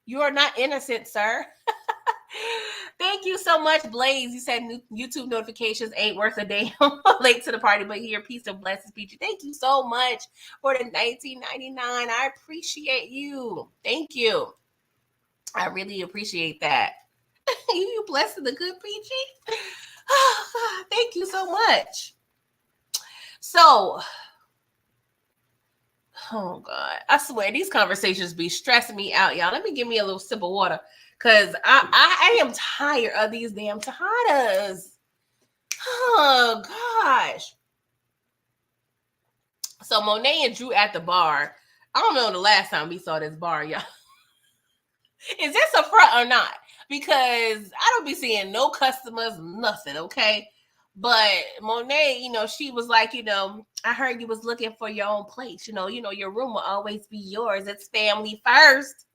You are not innocent, sir. Thank you so much, Blaze. You said YouTube notifications ain't worth a damn. Late to the party, but here, peace and blessings, Peachy. Thank you so much for the $19.99. I appreciate you. Thank you. I really appreciate that. You blessed the good, Peachy. Oh, thank you so much. So, oh God, I swear these conversations be stressing me out, y'all. Let me give me a little sip of water, cause I am tired of these damn Tejadas. Oh gosh. So Monae and Drew at the bar. I don't know the last time we saw this bar, y'all. Is this a front or not? Because I don't be seeing no customers, nothing, okay? But Monae, she was like, I heard you was looking for your own place. Your room will always be yours. It's family first.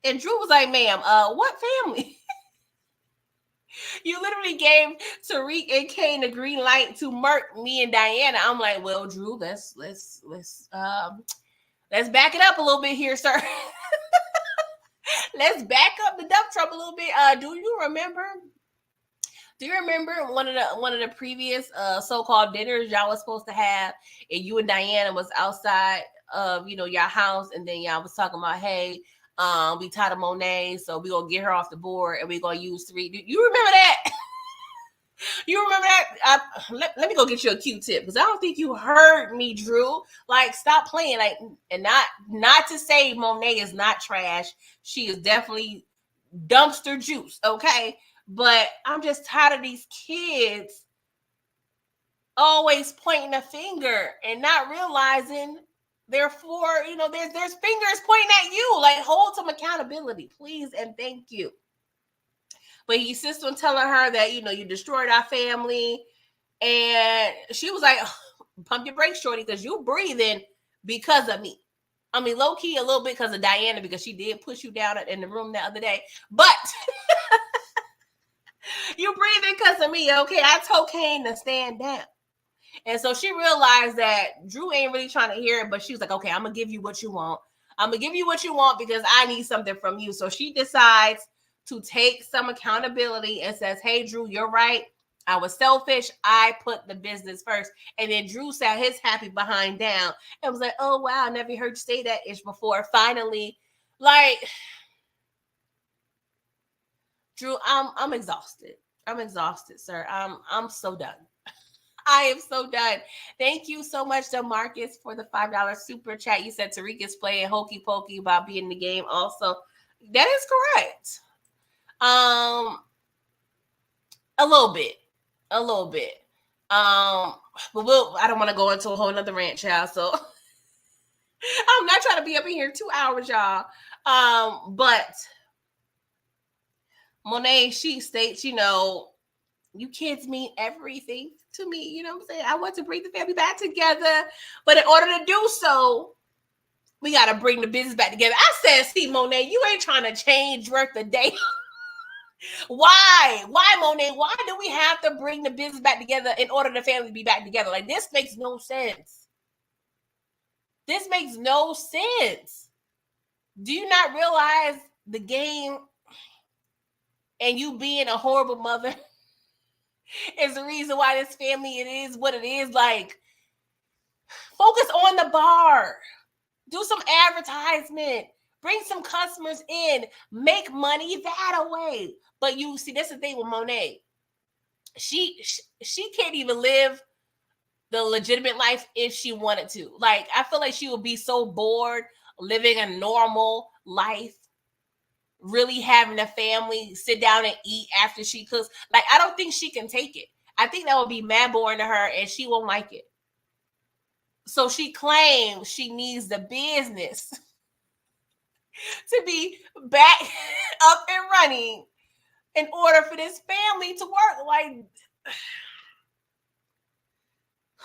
And Drew was like, ma'am, what family? You literally gave Tariq and Kane the green light to murk me and Diana. I'm like, well, Drew, let's back it up a little bit here, sir. Let's back up the dump truck a little bit. Do you remember one of the previous so-called dinners y'all was supposed to have, and you and Diana was outside of your house, and then y'all was talking about, hey, we tied a Monae, so we gonna get her off the board, and we gonna use 3. Do you remember that? You remember that? Let me go get you a Q-tip, because I don't think you heard me, Drew. Like, stop playing. Like, and not to say Monae is not trash. She is definitely dumpster juice, okay? But I'm just tired of these kids always pointing a finger and not realizing therefore, there's fingers pointing at you. Like, hold some accountability, please, and thank you. But he insists on telling her that, you destroyed our family. And she was like, pump your brakes, shorty, because you're breathing because of me. I mean, low-key a little bit because of Diana, because she did push you down in the room the other day. But you breathing because of me, okay? I told Kane to stand down. And so she realized that Drew ain't really trying to hear it, but she was like, okay, I'm going to give you what you want. I'm going to give you what you want because I need something from you. So she decides to take some accountability and says, hey, Drew, you're right. I was selfish. I put the business first. And then Drew sat his happy behind down and was like, oh, wow, I never heard you say that ish before. Finally, like, Drew, I'm exhausted. I'm exhausted, sir. I'm so done. I am so done. Thank you so much, DeMarcus, for the $5 super chat. You said Tariq is playing hokey pokey about being in the game. Also, that is correct. A little bit. But I don't want to go into a whole nother rant, child. So I'm not trying to be up in here 2 hours, y'all. But Monae, she states, you kids mean everything to me. You know what I'm saying? I want to bring the family back together. But in order to do so, we got to bring the business back together. I said, see, Monae, you ain't trying to change worth the day. Why, Monae? Why do we have to bring the business back together in order the family to be back together? Like, this makes no sense. This makes no sense. Do you not realize the game and you being a horrible mother is the reason why this family, it is what it is? Like, focus on the bar. Do some advertisement. Bring some customers in. Make money that way. But you see, that's the thing with Monae. She can't even live the legitimate life if she wanted to. Like, I feel like she would be so bored living a normal life, really having a family, sit down and eat after she cooks. Like, I don't think she can take it. I think that would be mad boring to her, and she won't like it. So she claims she needs the business to be back up and running in order for this family to work. Like,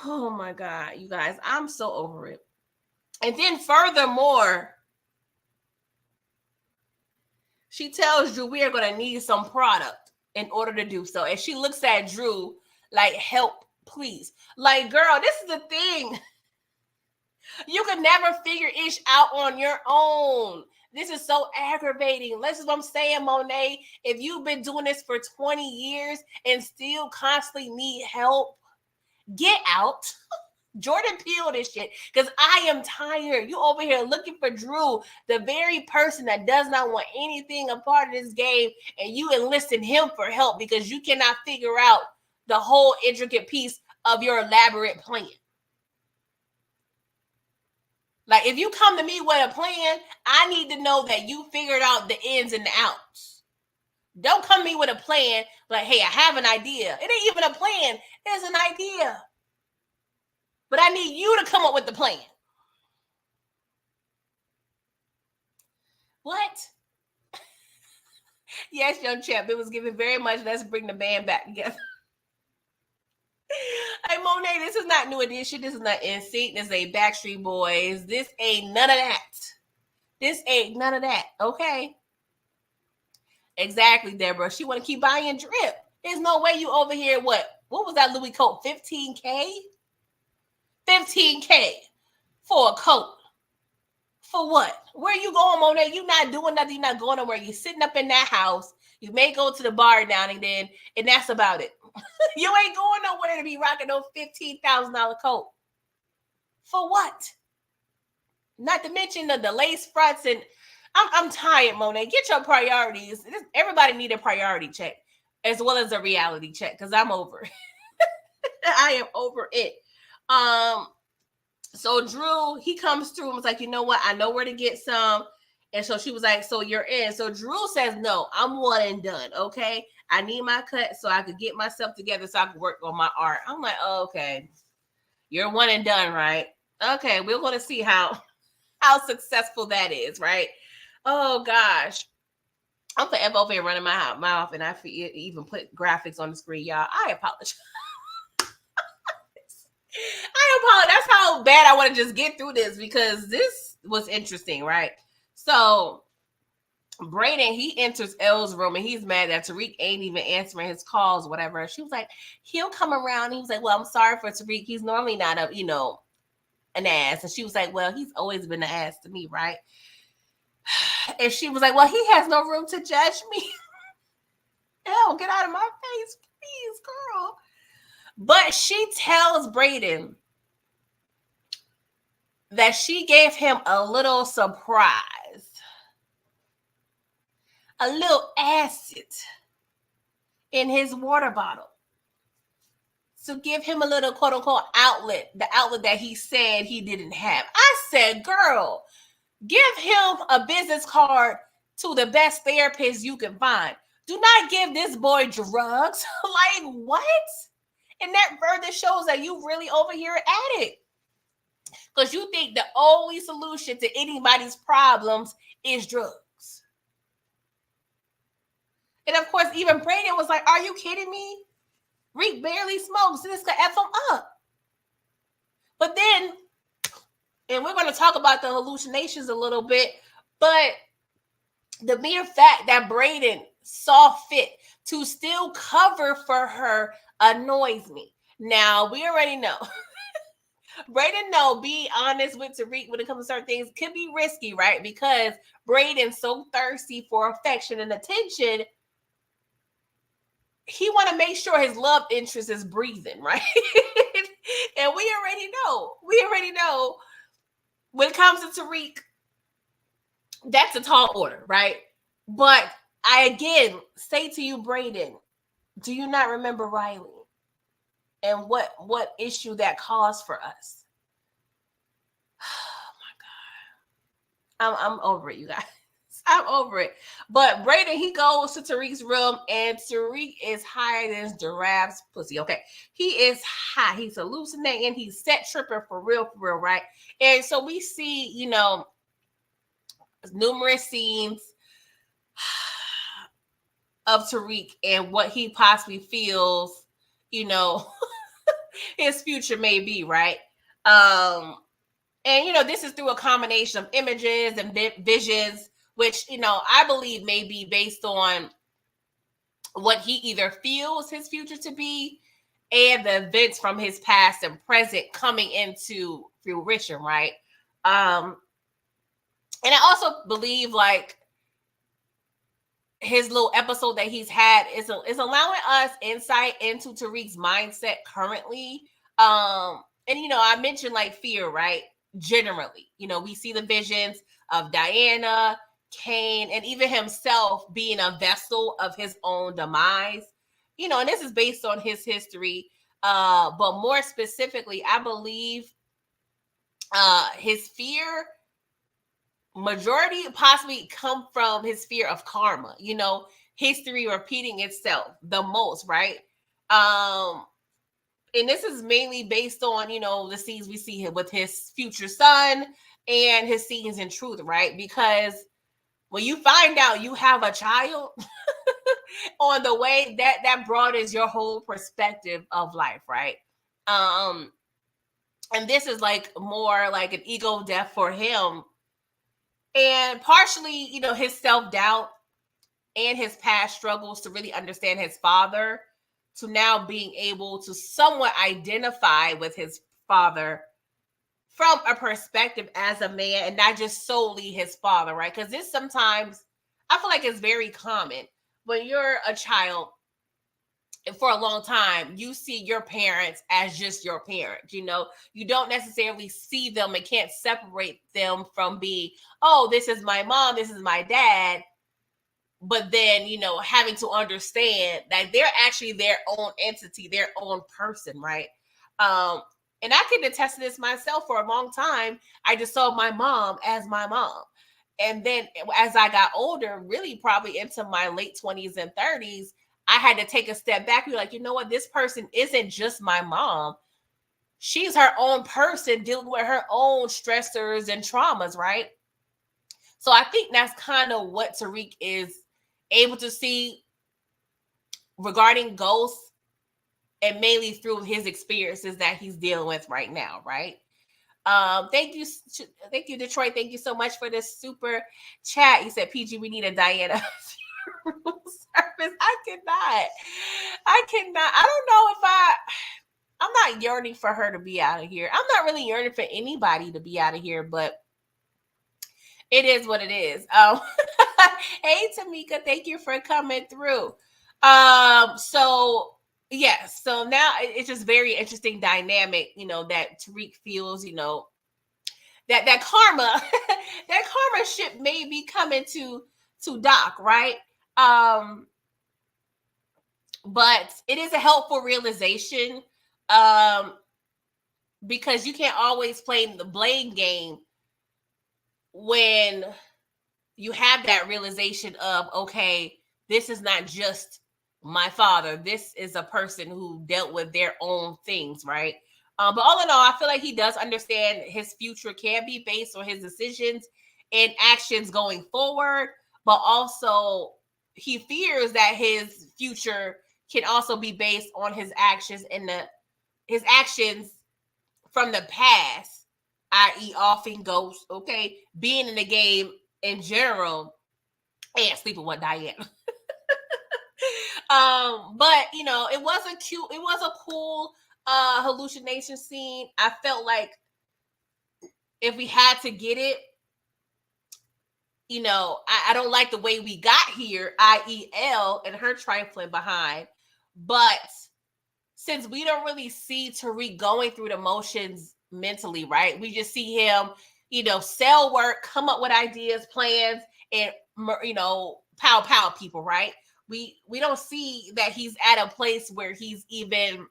oh my God, you guys, I'm so over it. And then furthermore, she tells Drew we are going to need some product in order to do so. And she looks at Drew like, help, please. Like, girl, this is the thing. You can never figure ish out on your own. This is so aggravating. This is what I'm saying, Monae. If you've been doing this for 20 years and still constantly need help, get out. Jordan Peele this shit, because I am tired. You over here looking for Drew, the very person that does not want anything a part of this game, and you enlisting him for help because you cannot figure out the whole intricate piece of your elaborate plan. Like, if you come to me with a plan, I need to know that you figured out the ins and the outs. Don't come to me with a plan like, hey, I have an idea. It ain't even a plan. It's an idea. But I need you to come up with the plan. What? Yes, young champ. It was given very much. Let's bring the band back together. Hey, Monae, this is not New Edition. This is not NSYNC. This ain't Backstreet Boys. This ain't none of that. This ain't none of that. Okay? Exactly, Deborah. She want to keep buying drip. There's no way you over here. What was that Louis coat? 15K? 15K for a coat. For what? Where you going, Monae? You not doing nothing. You not going nowhere. You sitting up in that house. You may go to the bar now and then, and that's about it. You ain't going nowhere to be rocking no $15,000 coat. For what? Not to mention the lace fronts, and I'm tired, Monae. Get your priorities. Everybody need a priority check as well as a reality check, because I'm over it. I am over it. So Drew, he comes through and was like, you know what? I know where to get some. And so she was like, so you're in. So Drew says, no, I'm one and done. Okay. I need my cut so I could get myself together so I could work on my art. I'm like, oh, okay. You're one and done, right? Okay. We're going to see how successful that is, right? Oh gosh. I'm forever over here running my mouth and I even put graphics on the screen, y'all. I apologize. That's how bad I want to just get through this, because this was interesting, right? So Braden, he enters Elle's room and he's mad that Tariq ain't even answering his calls, whatever. She was like, he'll come around. He was like, well, I'm sorry for Tariq. He's normally not an ass. And she was like, well, he's always been an ass to me, right? And she was like, well, he has no room to judge me. Elle, get out of my face, please, girl. But she tells Braden that she gave him a little surprise, a little acid in his water bottle to give him a little quote unquote outlet, the outlet that he said he didn't have. I said, girl, give him a business card to the best therapist you can find. Do not give this boy drugs. Like, what? And that further shows that you really over here at it. Because you think the only solution to anybody's problems is drugs. And of course, even Braden was like, are you kidding me? Reek barely smokes. This could F him up. But then, and we're going to talk about the hallucinations a little bit, but the mere fact that Braden saw fit to still cover for her annoys me. Now, we already know. Braden, no, be honest with Tariq when it comes to certain things could be risky, right? Because Braden's so thirsty for affection and attention, he want to make sure his love interest is breathing, right? And we already know when it comes to Tariq, that's a tall order, right? But I again say to you, Braden, do you not remember Riley and what issue that caused for us? Oh my God. I'm over it, you guys. I'm over it. But Braden, he goes to Tariq's room, and Tariq is higher than giraffe's pussy. Okay, he is high. He's hallucinating. He's set tripping for real, right? And so we see, numerous scenes of Tariq and what he possibly feels, his future may be, right? And this is through a combination of images and visions, which I believe may be based on what he either feels his future to be and the events from his past and present coming into fruition, right? And I also believe like his little episode that he's had is allowing us insight into Tariq's mindset currently. And I mentioned like fear, right? Generally, we see the visions of Diana, Kane, and even himself being a vessel of his own demise. And this is based on his history. But more specifically, I believe his fear majority possibly come from his fear of karma, history repeating itself the most, right? And this is mainly based on the scenes we see with his future son and his scenes in Truth, right? Because when you find out you have a child on the way, that broadens your whole perspective of life, right? And this is like more like an ego death for him. And partially, his self-doubt and his past struggles to really understand his father, to now being able to somewhat identify with his father from a perspective as a man and not just solely his father, right? Because this sometimes, I feel like it's very common when you're a child and for a long time, you see your parents as just your parents. You don't necessarily see them and can't separate them from being, oh, this is my mom, this is my dad. But then, having to understand that they're actually their own entity, their own person, right? And I can attest to this myself. For a long time, I just saw my mom as my mom. And then as I got older, really probably into my late 20s and 30s, I had to take a step back and be like, you know what? This person isn't just my mom. She's her own person dealing with her own stressors and traumas, right? So I think that's kind of what Tariq is able to see regarding ghosts, and mainly through his experiences that he's dealing with right now, right? Thank you, Detroit. Thank you so much for this super chat. You said, PG, we need a Diana service. I cannot. I don't know if I'm not yearning for her to be out of here. I'm not really yearning for anybody to be out of here, but it is what it is. Hey, Tamika, thank you for coming through. So yes, so now it's just very interesting dynamic, that Tariq feels, that karma, that karma ship may be coming to dock, right? But it is a helpful realization, because you can't always play the blame game when you have that realization of, okay, this is not just my father. This is a person who dealt with their own things, right? But all in all, I feel like he does understand his future can be based on his decisions and actions going forward, but also he fears that his future can also be based on his actions and his actions from the past, i.e., offing ghosts, okay, being in the game in general, and sleeping with Diana. But it was a cool hallucination scene. I felt like if we had to get it, I don't like the way we got here, i.e. Elle and her trifling behind. But since we don't really see Tariq going through the motions mentally, right? We just see him, sell work, come up with ideas, plans, and pow people, right? We don't see that he's at a place where he's even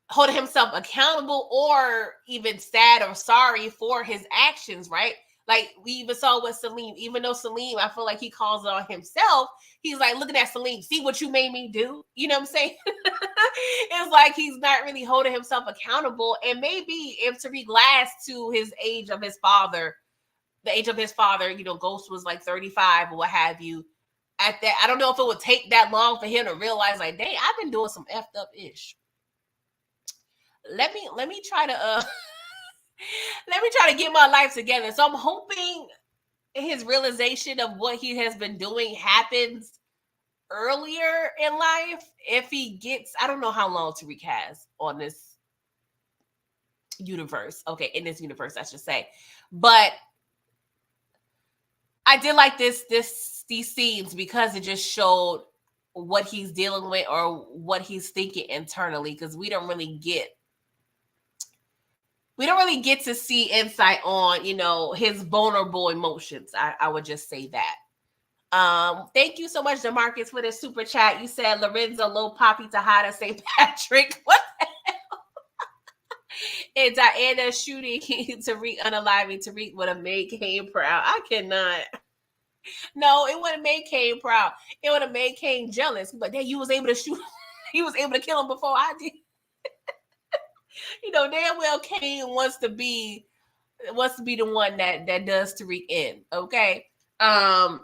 holding himself accountable or even sad or sorry for his actions, right? Like we even saw with Salim, even though Salim, I feel like he calls it on himself. He's like, looking at Salim, see what you made me do? You know what I'm saying? It's like he's not really holding himself accountable. And maybe if Tariq lasts to his age of his father, the age of his father, you know, Ghost was like 35 or what have you. At that, I don't know if it would take that long for him to realize, like, dang, I've been doing some effed up ish. Let me try to let me try to get my life together. So I'm hoping his realization of what he has been doing happens earlier in life. If he gets, I don't know how long Tariq has on this universe. Okay, in this universe, I should say. But I did like these scenes because it just showed what he's dealing with or what he's thinking internally, because we don't really get to see insight on, you know, his vulnerable emotions. I would just say that. Thank you so much, DeMarcus, for the super chat. You said Lorenzo, Lil Poppy, Tejada, St. Patrick. What the hell? And Diana shooting Tariq, unaliving Tariq would have made Kane proud. I cannot. No, it would have made Kane proud. It would have made Kane jealous. But then you was able to shoot. He was able to kill him before I did. You know, damn well Kane wants to be the one that does Tariq in. Okay. But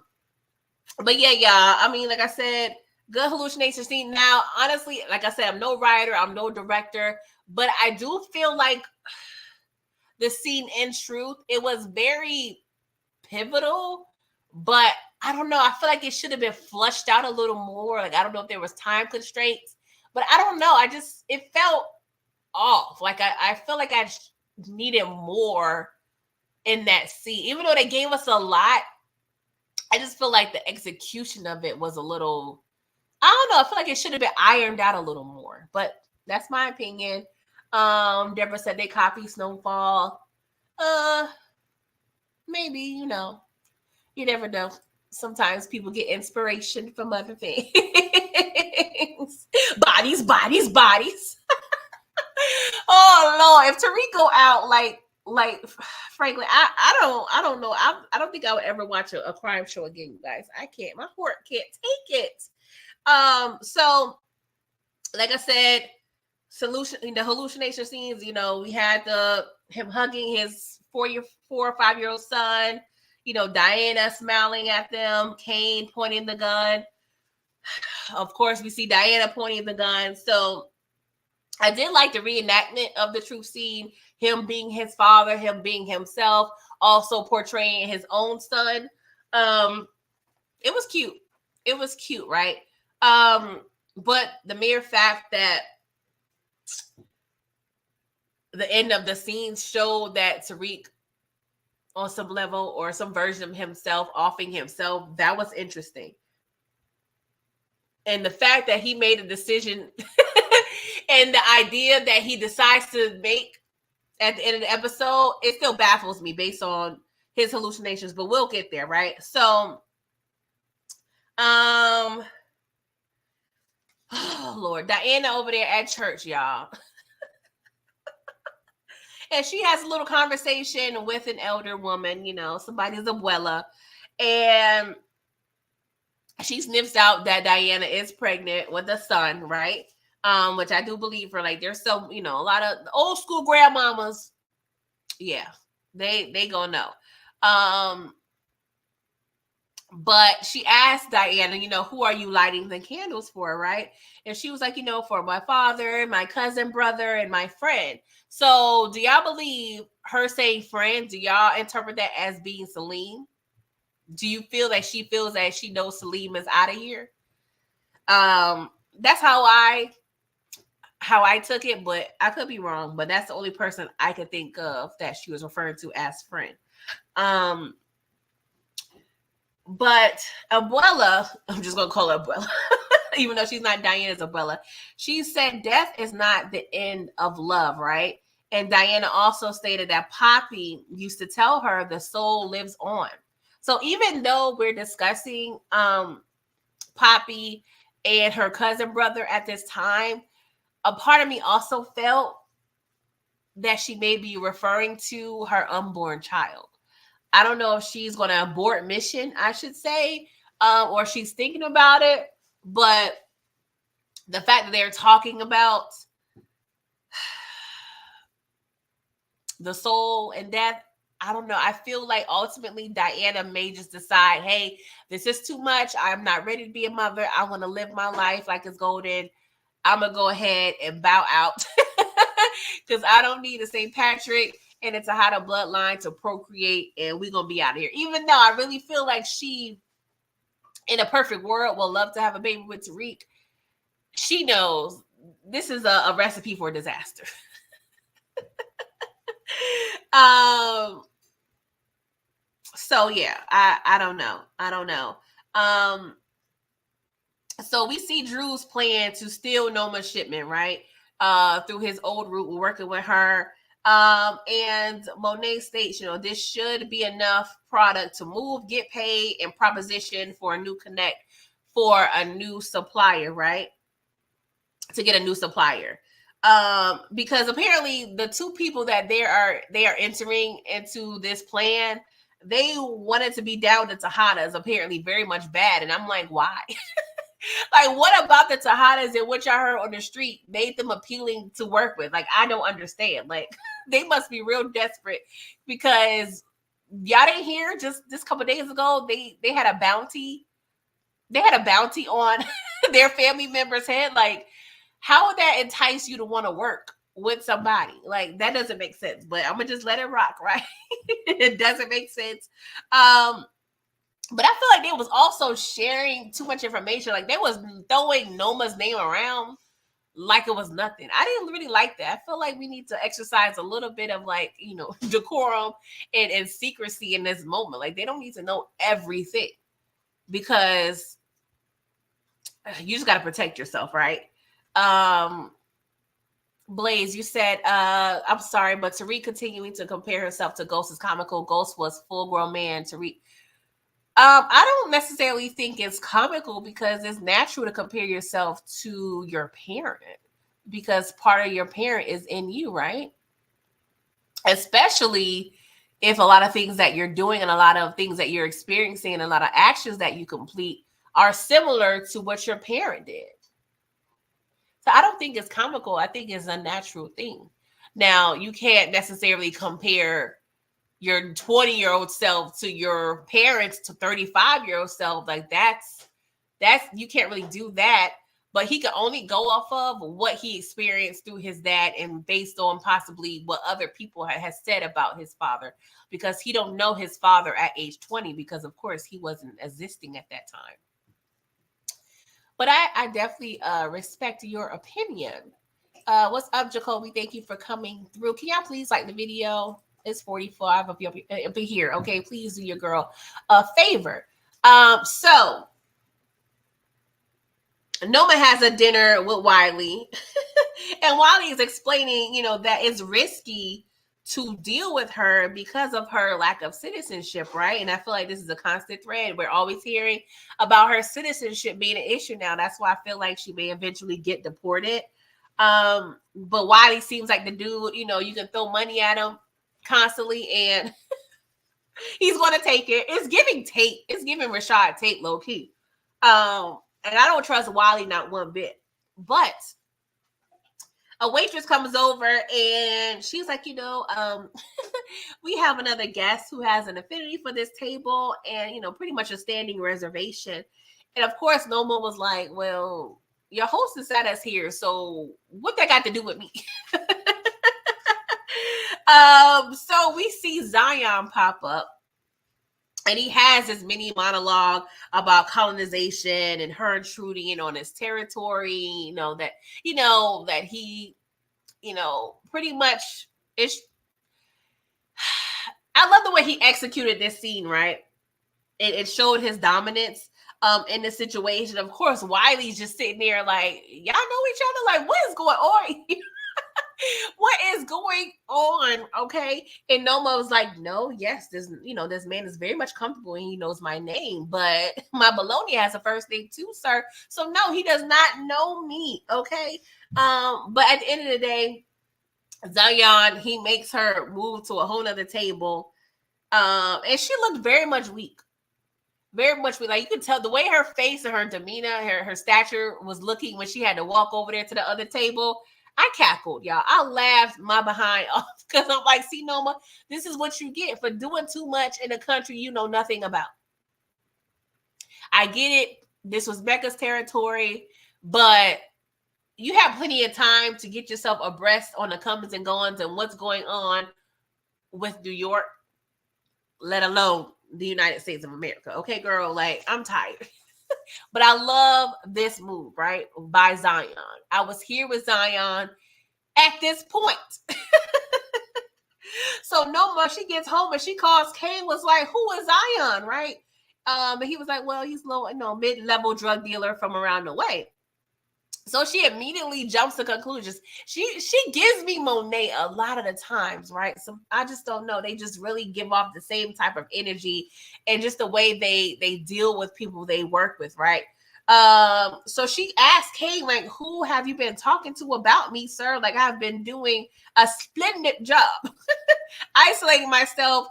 yeah, y'all. I mean, like I said, good hallucination scene. Now, honestly, like I said, I'm no writer, I'm no director, but I do feel like the scene, in truth, it was very pivotal, but I don't know. I feel like it should have been flushed out a little more. Like, I don't know if there was time constraints, but I don't know. It felt off. Like, I feel like I needed more in that scene. Even though they gave us a lot, I just feel like the execution of it was a little, I don't know. I feel like it should have been ironed out a little more, but that's my opinion. Deborah said they copy Snowfall. Maybe, you know, you never know. Sometimes people get inspiration from other things. Bodies. Oh Lord, if Tariq go out like frankly, I don't know. I don't think I would ever watch a crime show again, you guys. I can't. My heart can't take it. So like I said, the hallucination scenes, you know, we had him hugging his 4 or 5 year old son, you know, Diana smiling at them, Kane pointing the gun. Of course, we see Diana pointing the gun. So I did like the reenactment of the truth scene, him being his father, him being himself, also portraying his own son. It was cute. It was cute, right? But the mere fact that the end of the scene showed that Tariq, on some level or some version of himself, offing himself, that was interesting. And the fact that he made a decision and the idea that he decides to make at the end of the episode, it still baffles me based on his hallucinations, but we'll get there, right? So, oh Lord, Diana over there at church, y'all. And she has a little conversation with an elder woman, you know, somebody's abuela, and she sniffs out that Diana is pregnant with a son, right? Which I do believe her. Like, there's some, you know, a lot of old school grandmamas. Yeah, they gonna know. But she asked Diana, you know, who are you lighting the candles for, right? And she was like, you know, for my father, my cousin, brother, and my friend. So do y'all believe her saying friend? Do y'all interpret that as being Salim? Do you feel that she feels that she knows Salim is out of here? That's how I took it, but I could be wrong. But that's the only person I could think of that she was referring to as friend. But Abuela, I'm just gonna call her Abuela, even though she's not Diana's Abuela. She said death is not the end of love, right? And Diana also stated that Poppy used to tell her the soul lives on. So even though we're discussing Poppy and her cousin brother at this time, a part of me also felt that she may be referring to her unborn child. I don't know if she's going to abort mission, I should say, or she's thinking about it. But the fact that they're talking about the soul and death, I don't know. I feel like ultimately Diana may just decide, hey, this is too much. I'm not ready to be a mother. I want to live my life like it's golden. I'm going to go ahead and bow out because I don't need a St. Patrick and it's a Tejada bloodline to procreate, and we're going to be out of here. Even though I really feel like she, in a perfect world, will love to have a baby with Tariq, she knows this is a recipe for disaster. So yeah, I don't know. So we see Drew's plan to steal Noma's shipment, right? Through his old route, working with her. And Monae states, this should be enough product to move, get paid, and proposition for a new connect for a new supplier, right? To get a new supplier. Because apparently the two people that they are entering into this plan, they wanted to be down with the Tejadas, apparently very much bad. And I'm like, why? Like, what about the Tejadas and what y'all heard on the street made them appealing to work with? Like, I don't understand. Like, they must be real desperate because y'all didn't hear just a couple days ago, they had a bounty. They had a bounty on their family member's head. Like, how would that entice you to want to work with somebody? Like, that doesn't make sense, but I'm going to just let it rock, right? It doesn't make sense. But I feel like they was also sharing too much information. Like, they was throwing Noma's name around like it was nothing. I didn't really like that. I feel like we need to exercise a little bit of, like, decorum and secrecy in this moment. Like, they don't need to know everything because you just got to protect yourself, right? Blaze, you said, I'm sorry, but Tariq continuing to compare herself to Ghost is comical. Ghost was full-grown man. Tariq. I don't necessarily think it's comical because it's natural to compare yourself to your parent because part of your parent is in you, right? Especially if a lot of things that you're doing and a lot of things that you're experiencing and a lot of actions that you complete are similar to what your parent did. So I don't think it's comical. I think it's a natural thing. Now, you can't necessarily compare your 20-year-old self to your parents to 35-year-old self. Like, that's you can't really do that. But he can only go off of what he experienced through his dad and based on possibly what other people have said about his father, because he don't know his father at age 20 because, of course, he wasn't existing at that time. But I definitely respect your opinion. What's up, Jacoby? Thank you for coming through. Can y'all please like the video? It's 45 of you up here. Okay, please do your girl a favor. So Noma has a dinner with Wiley, and Wiley is explaining, that it's risky to deal with her because of her lack of citizenship, right? And I feel like this is a constant thread. We're always hearing about her citizenship being an issue now. That's why I feel like she may eventually get deported. But Wiley seems like the dude, you can throw money at him constantly and he's going to take it. It's giving Tate. It's giving Rashad Tate low key. And I don't trust Wiley not one bit. But a waitress comes over and she's like, we have another guest who has an affinity for this table and, pretty much a standing reservation. And of course, Noma was like, well, your hostess sat us here, so what that got to do with me? So we see Zion pop up. And he has this mini monologue about colonization and her intruding on his territory, that he, pretty much is. I love the way he executed this scene, right? It showed his dominance in the situation. Of course, Wiley's just sitting there like, y'all know each other? Like, what is going on? What is going on? Okay. And Noma was like, no, yes, this man is very much comfortable and he knows my name, but my baloney has a first name too, sir. So no, he does not know me. Okay. But at the end of the day, Zion, he makes her move to a whole nother table And she looked very much weak. Very much weak. Like you could tell the way her face and her demeanor, her stature was looking when she had to walk over there to the other table. I cackled, y'all. I laughed my behind off because I'm like, see, Noma, this is what you get for doing too much in a country you know nothing about. I get it. This was Becca's territory, but you have plenty of time to get yourself abreast on the comings and goings and what's going on with New York, let alone the United States of America. Okay, girl, like I'm tired. But I love this move, right? By Zion. I was here with Zion at this point. So Noma, she gets home and she calls Kane, was like, who is Zion, right? And he was like, well, he's low, mid-level drug dealer from around the way. So she immediately jumps to conclusions. She gives me Monae a lot of the times, right? So I just don't know. They just really give off the same type of energy and just the way they deal with people they work with, right? So she asked Kane, like, who have you been talking to about me, sir? Like, I've been doing a splendid job isolating myself,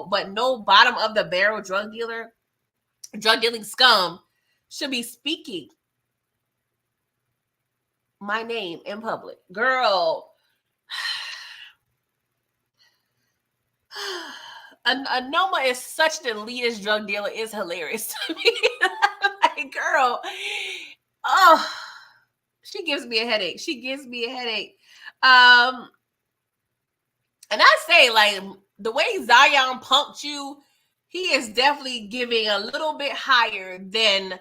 but no bottom of the barrel drug dealing scum should be speaking my name in public. Girl. A Noma is such the elitist drug dealer is hilarious to me. Like, girl, oh, she gives me a headache. And I say, like, the way Zion punked you, he is definitely giving a little bit higher than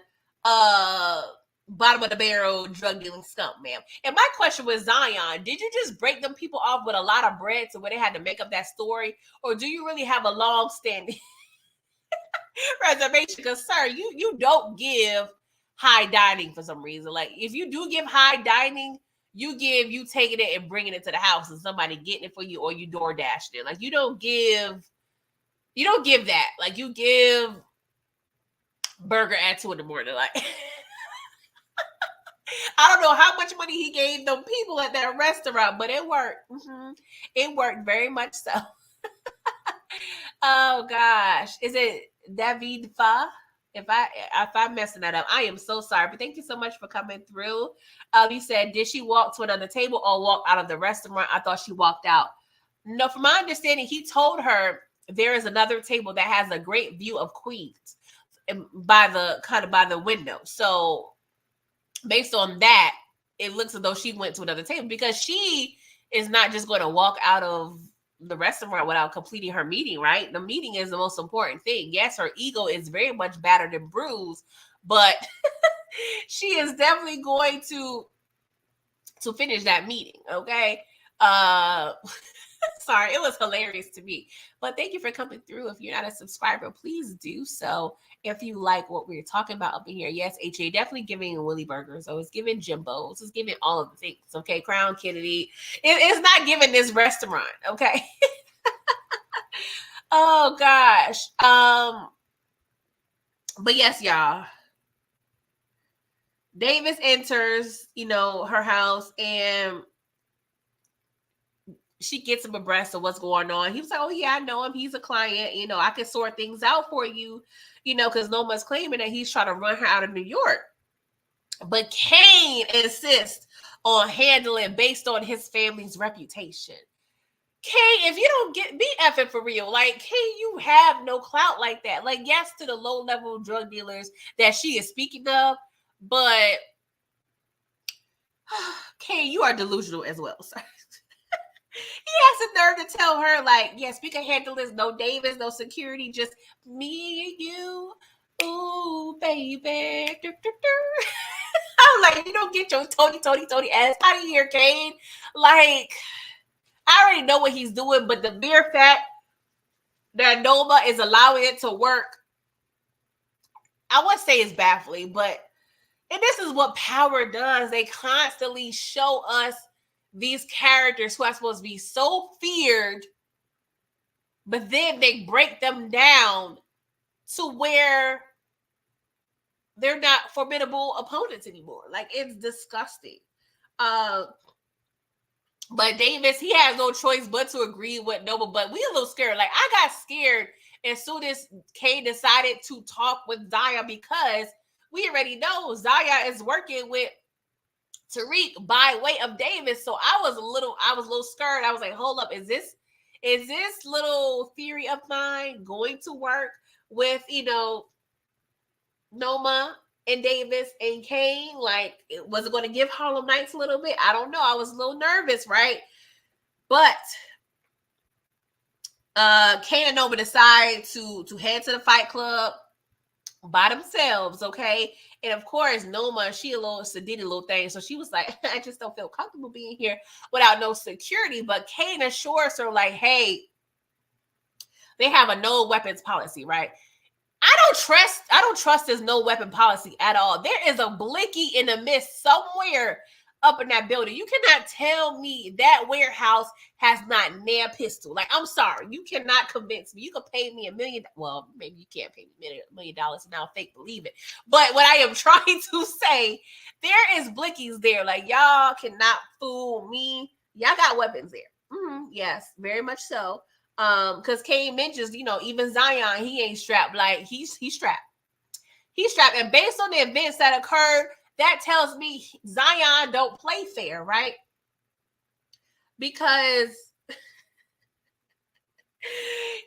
bottom of the barrel drug dealing scum, ma'am. And my question was, Zion, did you just break them people off with a lot of bread to where they had to make up that story? Or do you really have a long standing reservation? Because, sir, you don't give high dining for some reason. Like, if you do give high dining, you taking it and bringing it to the house and somebody getting it for you, or you door dashed it. Like, you don't give that. Like, you give burger at 2 a.m. Like, I don't know how much money he gave them people at that restaurant, but it worked. Mm-hmm. It worked very much so. Oh gosh, is it David Fa? If I'm messing that up, I am so sorry. But thank you so much for coming through. You said, did she walk to another table or walk out of the restaurant? I thought she walked out. No, from my understanding, he told her there is another table that has a great view of Queens by the window. So based on that, it looks as though she went to another table, because she is not just going to walk out of the restaurant without completing her meeting, right? The meeting is the most important thing. Yes, her ego is very much battered and bruised, but she is definitely going to finish that meeting, okay? Sorry, it was hilarious to me. But thank you for coming through. If you're not a subscriber, please do so. If you like what we're talking about up in here. Yes, HA definitely giving Willy Burgers. So it's giving Jimbo's. It's giving all of the things. Okay, Crown Kennedy. It's not giving this restaurant. Okay. Oh gosh. But yes, y'all. Davis enters, her house, and she gets him abreast of what's going on. He was like, oh yeah, I know him. He's a client. I can sort things out for you, because Noma's claiming that he's trying to run her out of New York. But Kane insists on handling based on his family's reputation. Kane, if you don't be effing for real, like, Kane, you have no clout like that. Like, yes, to the low-level drug dealers that she is speaking of, but Kane, you are delusional as well, sir. He has the nerve to tell her, like, yes, we can handle this. No Davis, no security, just me and you. Ooh, baby. I'm like, you don't get your Tony ass out of here, Kane. Like, I already know what he's doing, but the mere fact that Noma is allowing it to work, I wouldn't say it's baffling, but and this is what power does. They constantly show us these characters who are supposed to be so feared, but then they break them down to where they're not formidable opponents anymore. Like, it's disgusting. But Davis, he has no choice but to agree with Noma. But we a little scared. Like, I got scared as soon as Kane decided to talk with Zaya, because we already know Zaya is working with Tariq by way of Davis. So I was a little scared. I was like, hold up, is this little theory of mine going to work with, Noma and Davis and Kane? Like, was it going to give Harlem Nights a little bit? I don't know. I was a little nervous, right? But Kane and Noma decide to head to the Fight Club by themselves, okay? And of course, Noma, she did a little thing. So she was like, I just don't feel comfortable being here without no security. But Kane assures her, like, hey, they have a no weapons policy, right? I don't trust this no weapon policy at all. There is a blicky in the mist somewhere up in that building. You cannot tell me that warehouse has not near pistol. Like, I'm sorry, you cannot convince me. You could pay me $1 million. Well, maybe you can't pay me $1 million and I'll fake believe it. But what I am trying to say, there is blickies there. Like, y'all cannot fool me. Y'all got weapons there. Yes, very much so. Because Kane mentions, even Zion, he ain't strapped. Like, he's strapped. He's strapped. And based on the events that occurred, that tells me Zion don't play fair, right? Because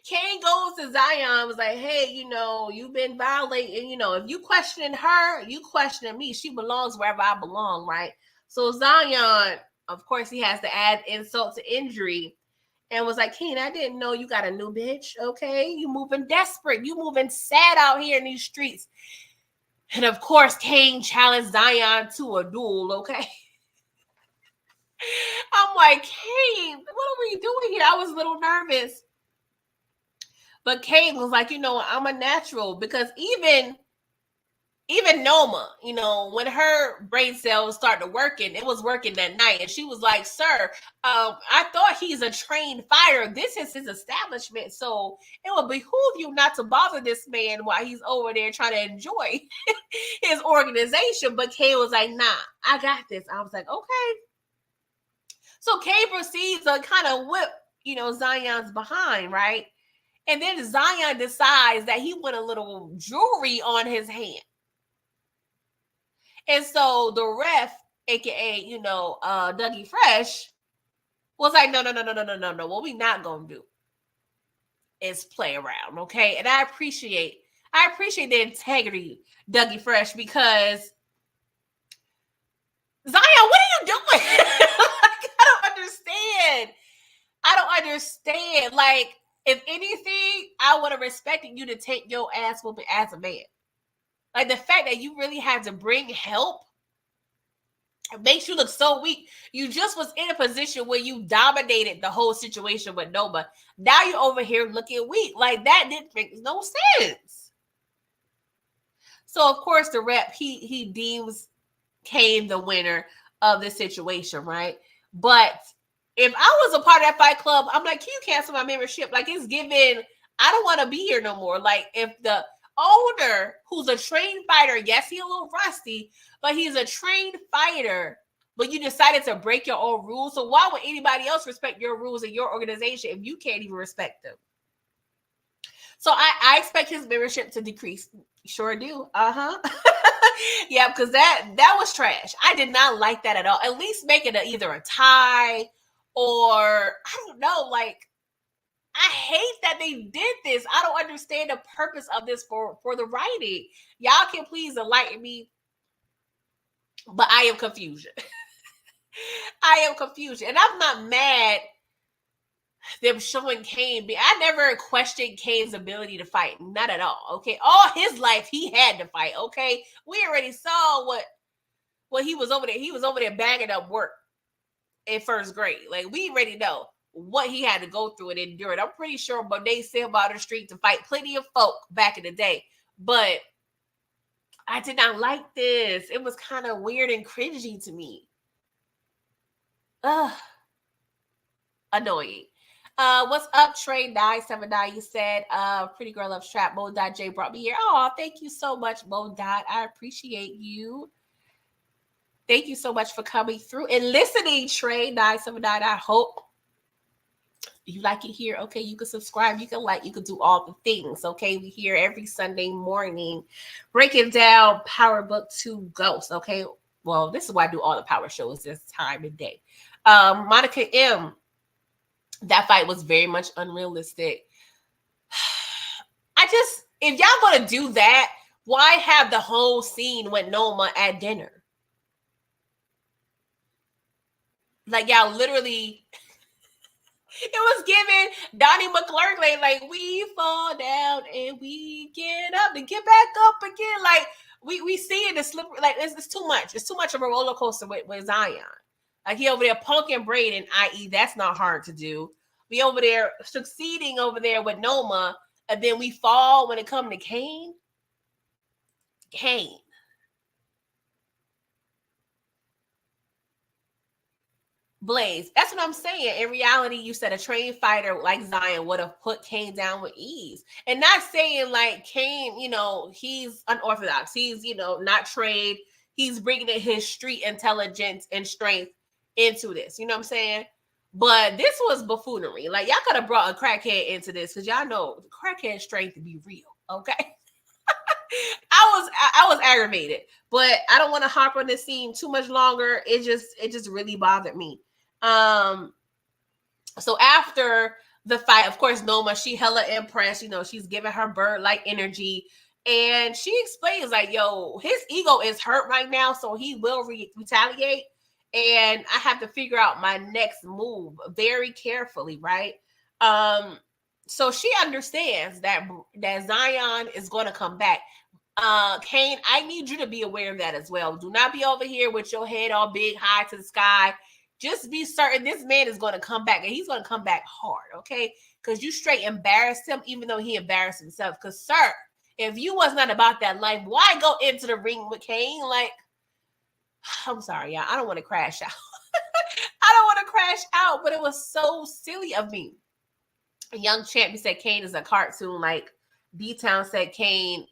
Kane goes to Zion, was like, hey, you've been violating, if you questioning her, you questioning me. She belongs wherever I belong, right? So Zion, of course, he has to add insult to injury. And was like, Kane, I didn't know you got a new bitch, okay? You moving desperate. You moving sad out here in these streets. And of course, Kane challenged Zion to a duel, okay? I'm like, Kane, what are we doing here? I was a little nervous. But Kane was like, I'm a natural, because even Noma, when her brain cells started working, it was working that night. And she was like, sir, I thought he's a trained fighter. This is his establishment. So it would behoove you not to bother this man while he's over there trying to enjoy his organization. But Kane was like, nah, I got this. I was like, okay. So Kane proceeds to kind of whip, Zion's behind, right? And then Zion decides that he want a little jewelry on his hand. And so the ref, aka, Dougie Fresh, was like, no. What we not gonna do is play around, okay? And I appreciate the integrity, Dougie Fresh, because Zion, what are you doing? Like, I don't understand. Like, if anything, I would have respected you to take your ass whooping as a man. Like, the fact that you really had to bring help, it makes you look so weak. You just was in a position where you dominated the whole situation with Noma. Now you're over here looking weak. Like, that didn't make no sense. So, of course, the rep, he deems Kane the winner of the situation, right? But if I was a part of that Fight Club, I'm like, can you cancel my membership? Like, it's given, I don't want to be here no more. Like, if the owner, who's a trained fighter, yes, he's a little rusty, but he's a trained fighter, but you decided to break your own rules. So why would anybody else respect your rules in your organization if you can't even respect them? So I expect his membership to decrease. Sure do. Yeah, because that was trash. I did not like that at all. At least make it either a tie or, I don't know, like, I hate that they did this. I don't understand the purpose of this for the writing. Y'all can please enlighten me, but I am confusion. I am confusion. And I'm not mad them showing Kane. I never questioned Kane's ability to fight. Not at all. Okay. All his life, he had to fight. Okay. We already saw what he was over there. He was over there bagging up work in first grade. Like, we already know what he had to go through and endure it. I'm pretty sure Monae sent him out on the street to fight plenty of folk back in the day. But I did not like this. It was kind of weird and cringy to me. Annoying. What's up, Trey 979? You said, pretty girl loves trap. Mo.J brought me here. Oh, thank you so much, Mo. I appreciate you. Thank you so much for coming through and listening, Trey 979. I hope you like it here. Okay, you can subscribe, you can like, you can do all the things. Okay, we here every Sunday morning breaking down Power Book 2 Ghosts. Okay, well, this is why I do all the power shows this time of day. Monica M, that fight was very much unrealistic. If y'all gonna do that, why have the whole scene with Noma at dinner? Like, y'all literally, it was giving Donnie McClurkin, like, we fall down and we get up and get back up again. Like, we see it, the slippery, like, it's too much. It's too much of a roller coaster with Zion. Like, he over there punking Braden, i.e., that's not hard to do. We over there succeeding over there with Noma, and then we fall when it comes to Kane. Blaze, that's what I'm saying. In reality, you said a trained fighter like Zion would have put Kane down with ease. And not saying like Kane, he's unorthodox. He's, not trained. He's bringing in his street intelligence and strength into this. You know what I'm saying? But this was buffoonery. Like, y'all could have brought a crackhead into this because y'all know the crackhead strength to be real. Okay. I was aggravated, but I don't want to harp on this scene too much longer. It just really bothered me. So after the fight, of course, Noma, she hella impressed. She's giving her bird-like energy, and she explains like, yo, his ego is hurt right now, so he will retaliate, and I have to figure out my next move very carefully, right? So she understands that Zion is going to come back. Kane, I need you to be aware of that as well. Do not be over here with your head all big, high to the sky. Just be certain this man is going to come back, and he's going to come back hard, okay? Because you straight embarrassed him, even though he embarrassed himself. Because, sir, if you was not about that life, why go into the ring with Kane? Like, I'm sorry, y'all. I don't want to crash out. I don't want to crash out, but it was so silly of me. A young champion said Kane is a cartoon. Like, D-Town said Kane.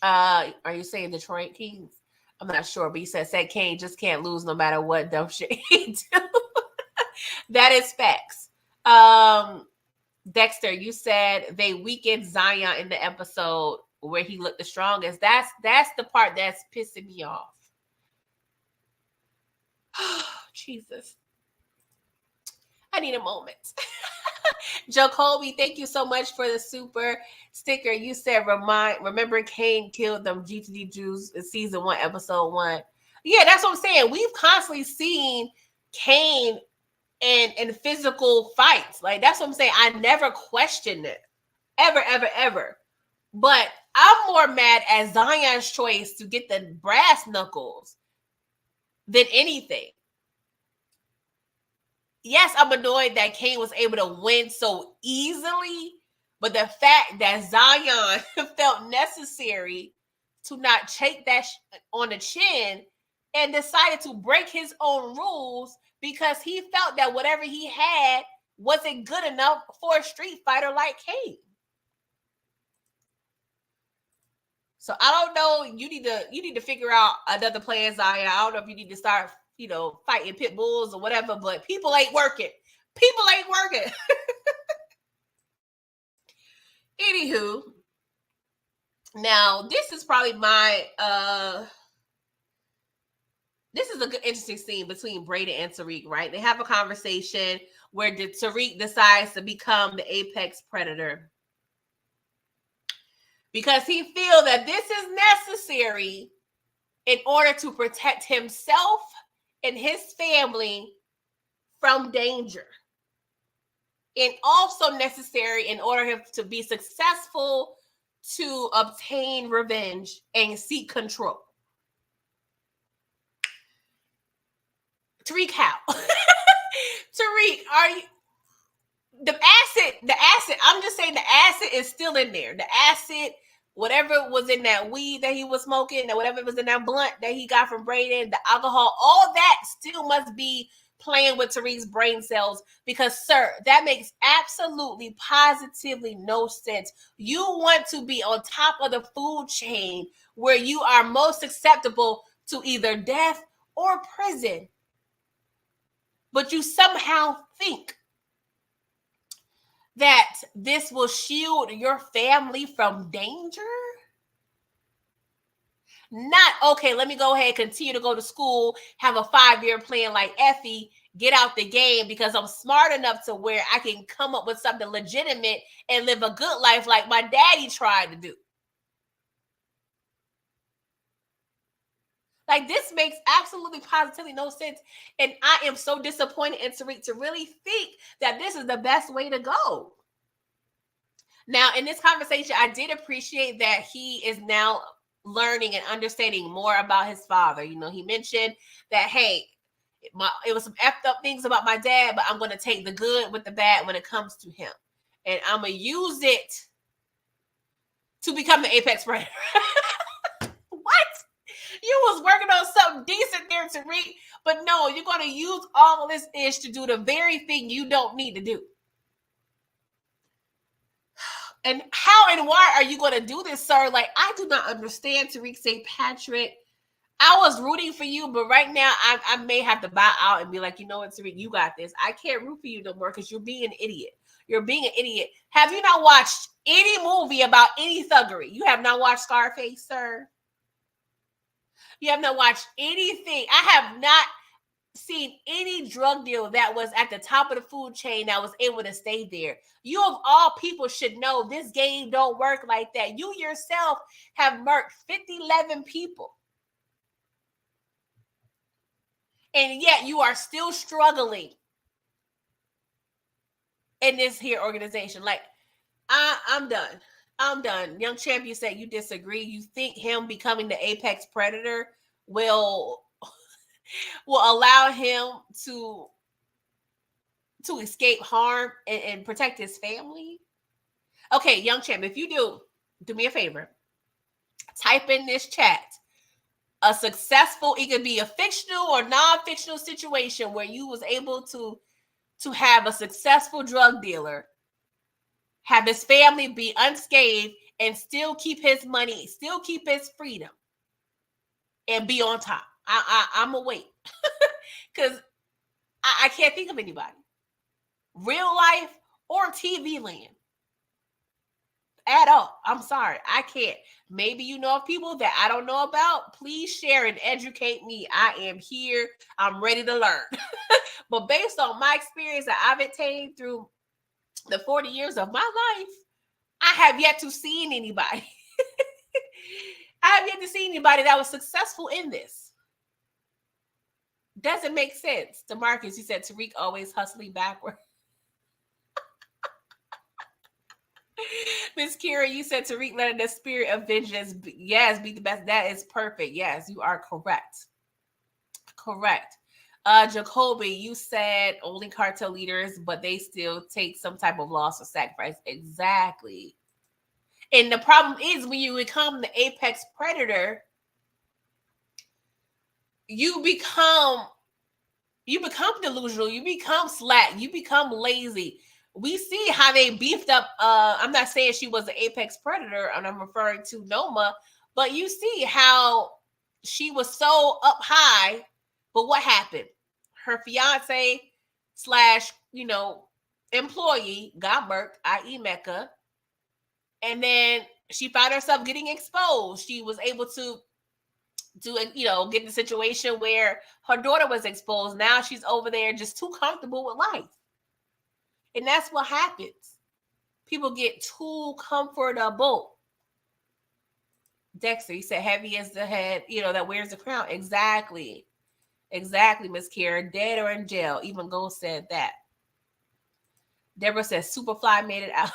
Are you saying Detroit Kings? I'm not sure, but he said Kane just can't lose no matter what dumb shit he do. That is facts. Dexter, you said they weakened Zion in the episode where he looked the strongest. That's the part that's pissing me off. Jesus. I need a moment. Jacoby, thank you so much for the super sticker. You said remember Kane killed them GTD Jews in season 1, episode 1. Yeah, that's what I'm saying. We've constantly seen Kane in physical fights. Like, that's what I'm saying. I never questioned it. Ever, ever, ever. But I'm more mad at Zion's choice to get the brass knuckles than anything. Yes, I'm annoyed that Kane was able to win so easily, but the fact that Zion felt necessary to not take that on the chin and decided to break his own rules because he felt that whatever he had wasn't good enough for a street fighter like Kane. So I don't know. You need to figure out another plan, Zion. I don't know if you need to start fighting pit bulls or whatever, but people ain't working. Anywho, now this is probably my this is a good interesting scene between Braden and Tariq, right? They have a conversation where Tariq decides to become the apex predator because he feels that this is necessary in order to protect himself and his family from danger, and also necessary in order him to be successful to obtain revenge and seek control. Tariq, how? Tariq, are you the acid? I'm just saying the acid is still in there. The acid, whatever was in that weed that he was smoking, and whatever was in that blunt that he got from Braden, the alcohol, all that still must be playing with Tariq's brain cells because, sir, that makes absolutely positively no sense. You want to be on top of the food chain where you are most susceptible to either death or prison, but you somehow think that this will shield your family from danger? Not, okay, let me go ahead, continue to go to school, have a 5-year plan like Effie, get out the game because I'm smart enough to where I can come up with something legitimate and live a good life like my daddy tried to do. Like, this makes absolutely positively no sense. And I am so disappointed in Tariq to really think that this is the best way to go. Now, in this conversation, I did appreciate that he is now learning and understanding more about his father. You know, he mentioned that, hey, it was some effed up things about my dad, but I'm going to take the good with the bad when it comes to him. And I'm going to use it to become the apex predator. What? You was working on something decent there, Tariq, but no, you're going to use all of this ish to do the very thing you don't need to do. And how and why are you going to do this, sir? Like, I do not understand, Tariq St. Patrick. I was rooting for you, but right now I may have to bow out and be like, you know what, Tariq, you got this. I can't root for you no more because you're being an idiot. You're being an idiot. Have you not watched any movie about any thuggery? You have not watched Scarface, sir? You have not watched anything. I have not seen any drug deal that was at the top of the food chain that was able to stay there. You of all people should know this game don't work like that. You yourself have murked 11 people. And yet you are still struggling in this here organization. Like, I'm done. I'm done. Young Champion said you disagree. You think him becoming the apex predator will allow him to escape harm and protect his family? Okay, Young Champ, if you do me a favor. Type in this chat a successful, it could be a fictional or non-fictional situation where you was able to have a successful drug dealer, have his family be unscathed, and still keep his money, still keep his freedom, and be on top. I'm gonna wait because I can't think of anybody, real life or TV land, at all. I'm sorry, I can't. Maybe you know of people that I don't know about. Please share and educate me. I am here. I'm ready to learn. But based on my experience that I've attained through the 40 years of my life, I have yet to see anybody. I have yet to see anybody that was successful in this. Doesn't make sense. DeMarcus, you said Tariq always hustling backward. Miss Kira, you said Tariq letting the spirit of vengeance, yes, be the best. That is perfect. Yes, you are correct. Correct. Jacoby, you said only cartel leaders, but they still take some type of loss or sacrifice. Exactly. And the problem is when you become the apex predator, you become delusional, you become slack, you become lazy. We see how they beefed up. I'm not saying she was the apex predator, and I'm referring to Noma, but you see how she was so up high. But what happened? Her fiance / employee got murked, i.e. Mecca. And then she found herself getting exposed. She was able to get in a situation where her daughter was exposed. Now she's over there just too comfortable with life. And that's what happens. People get too comfortable. Dexter, you said heavy as the head, that wears the crown. Exactly. Exactly, Miss Kira. Dead or in jail. Even Ghost said that. Deborah says Superfly made it out.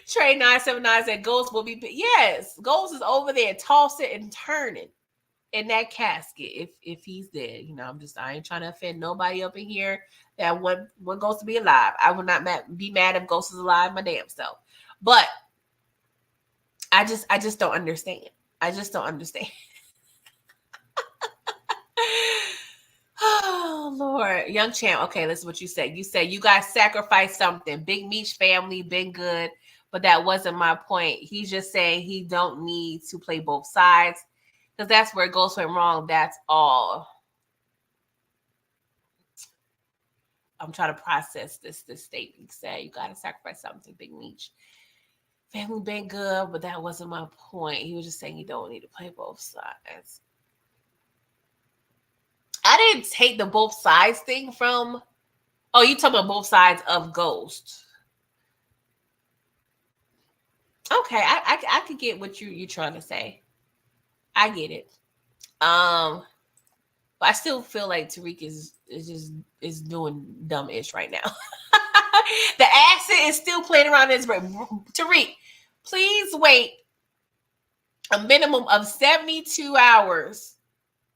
Trey 979 said Ghost will be. Yes, Ghost is over there tossing and turning in that casket if he's dead. I ain't trying to offend nobody up in here that one Ghost to be alive. I would not be mad if Ghost is alive my damn self. But I just don't understand. I just don't understand. Oh, Lord. Young Champ, okay, listen what you said. You said you guys sacrificed something. Big Meech family, been good. but that wasn't my point. He's just saying he don't need to play both sides because that's where Ghost went wrong. That's all. I'm trying to process this statement. He said you got to sacrifice something, Big Meech. Family been good, but that wasn't my point. He was just saying you don't need to play both sides. I didn't take the both sides thing from. Oh, you talking about both sides of Ghost? Okay, I could get what you're trying to say. I get it. But I still feel like Tariq is doing dumb-ish right now. The acid is still playing around in his brain. Tariq, please wait a minimum of 72 hours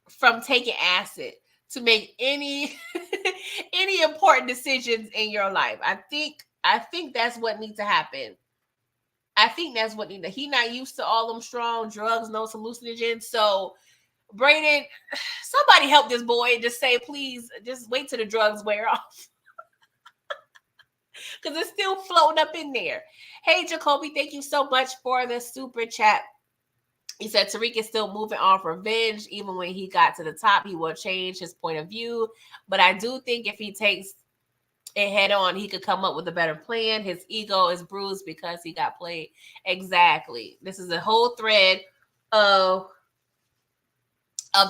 from taking acid to make any any important decisions in your life. I think that's what needs to happen. I think that's what needs to. He not used to all them strong drugs, no hallucinogens. So Braden, somebody help this boy. Just say, please, just wait till the drugs wear off. Because it's still floating up in there. Hey, Jacoby, thank you so much for the super chat. He said Tariq is still moving off revenge. Even when he got to the top, he will change his point of view. But I do think if he takes it head on, he could come up with a better plan. His ego is bruised because he got played. Exactly. This is a whole thread of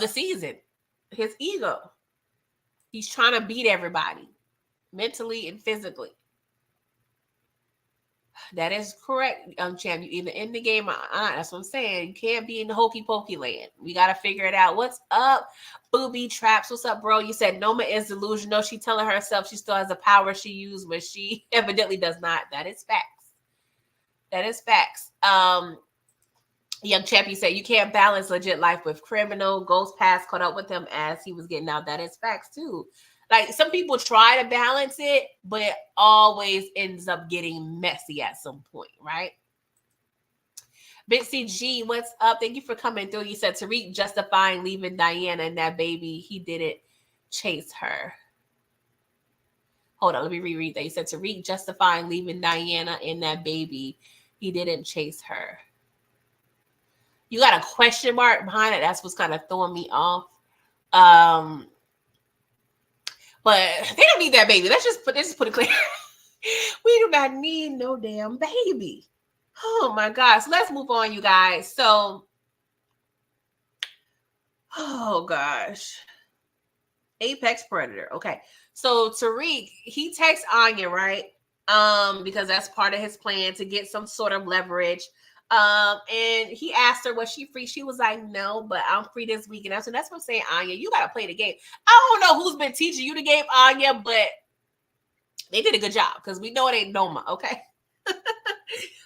the season. His ego. He's trying to beat everybody mentally and physically. That is correct, champ. You either in the game or not. That's what I'm saying. You can't be in the hokey pokey land. We got to figure it out. What's up, Booby Traps? What's up, bro? You said Noma is delusional. She telling herself she still has the power she used, but she evidently does not. That is facts. That is facts. Young champion said you can't balance legit life with criminal. Ghost Pass caught up with him as he was getting out. That is facts too. Like some people try to balance it, but it always ends up getting messy at some point, right? Bitsy G, what's up? Thank you for coming through. You said Tariq justifying leaving Diana and that baby. He didn't chase her. Hold on, let me reread that. You said Tariq justifying leaving Diana and that baby. He didn't chase her. You got a question mark behind it. That's what's kind of throwing me off. But they don't need that baby. Let's just put it clear. We do not need no damn baby. Oh my gosh. So let's move on, you guys. So, oh gosh. Apex Predator. Okay. So Tariq, he texts Anya, right? Because that's part of his plan to get some sort of leverage. And he asked her, was she free? She was like, no, but I'm free this weekend. So that's what I'm saying, Anya, you got to play the game. I don't know who's been teaching you the game, Anya, but they did a good job because we know it ain't Noma, okay?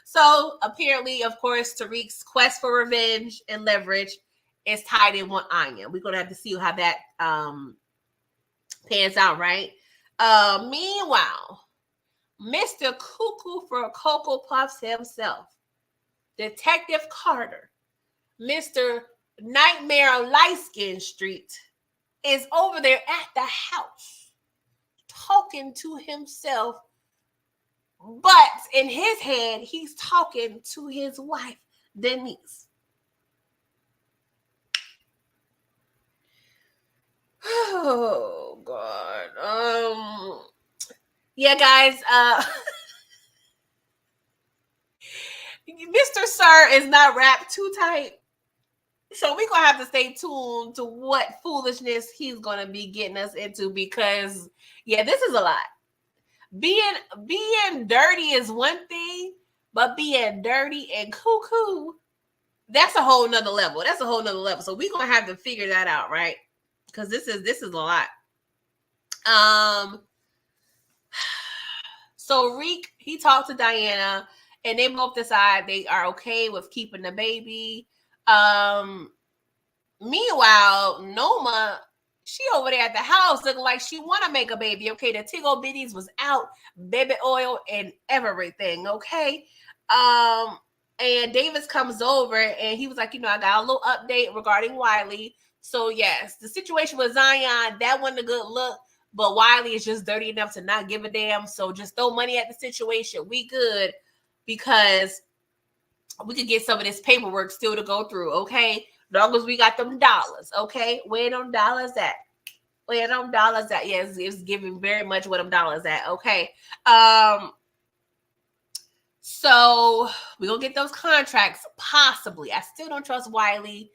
So apparently, of course, Tariq's quest for revenge and leverage is tied in with Anya. We're going to have to see how that pans out, right? Meanwhile, Mr. Cuckoo for Cocoa Puffs himself, Detective Carter, Mr. Nightmare on Light Skin Street, is over there at the house talking to himself, but in his head, he's talking to his wife, Denise. Oh, God. Yeah, guys, Mr. Sir is not wrapped too tight. So we're going to have to stay tuned to what foolishness he's going to be getting us into because, yeah, this is a lot. Being dirty is one thing, but being dirty and cuckoo, that's a whole nother level. That's a whole nother level. So we're going to have to figure that out, right? Because this is a lot. So Reek, he talked to Diana, and they both decide they are okay with keeping the baby. Meanwhile, Noma, she over there at the house looking like she want to make a baby. Okay, the Tiggle Bitties was out, baby oil and everything. Okay, and Davis comes over and he was like, I got a little update regarding Wiley. So yes, the situation with Zion, that wasn't a good look. But Wiley is just dirty enough to not give a damn. So just throw money at the situation. We good. because we could get some of this paperwork still to go through, okay? As long as we got them dollars, okay? Where them dollars at? Where them dollars at? Yes, it's giving very much where them dollars at, okay? So we're gonna get those contracts, possibly. I still don't trust Wiley.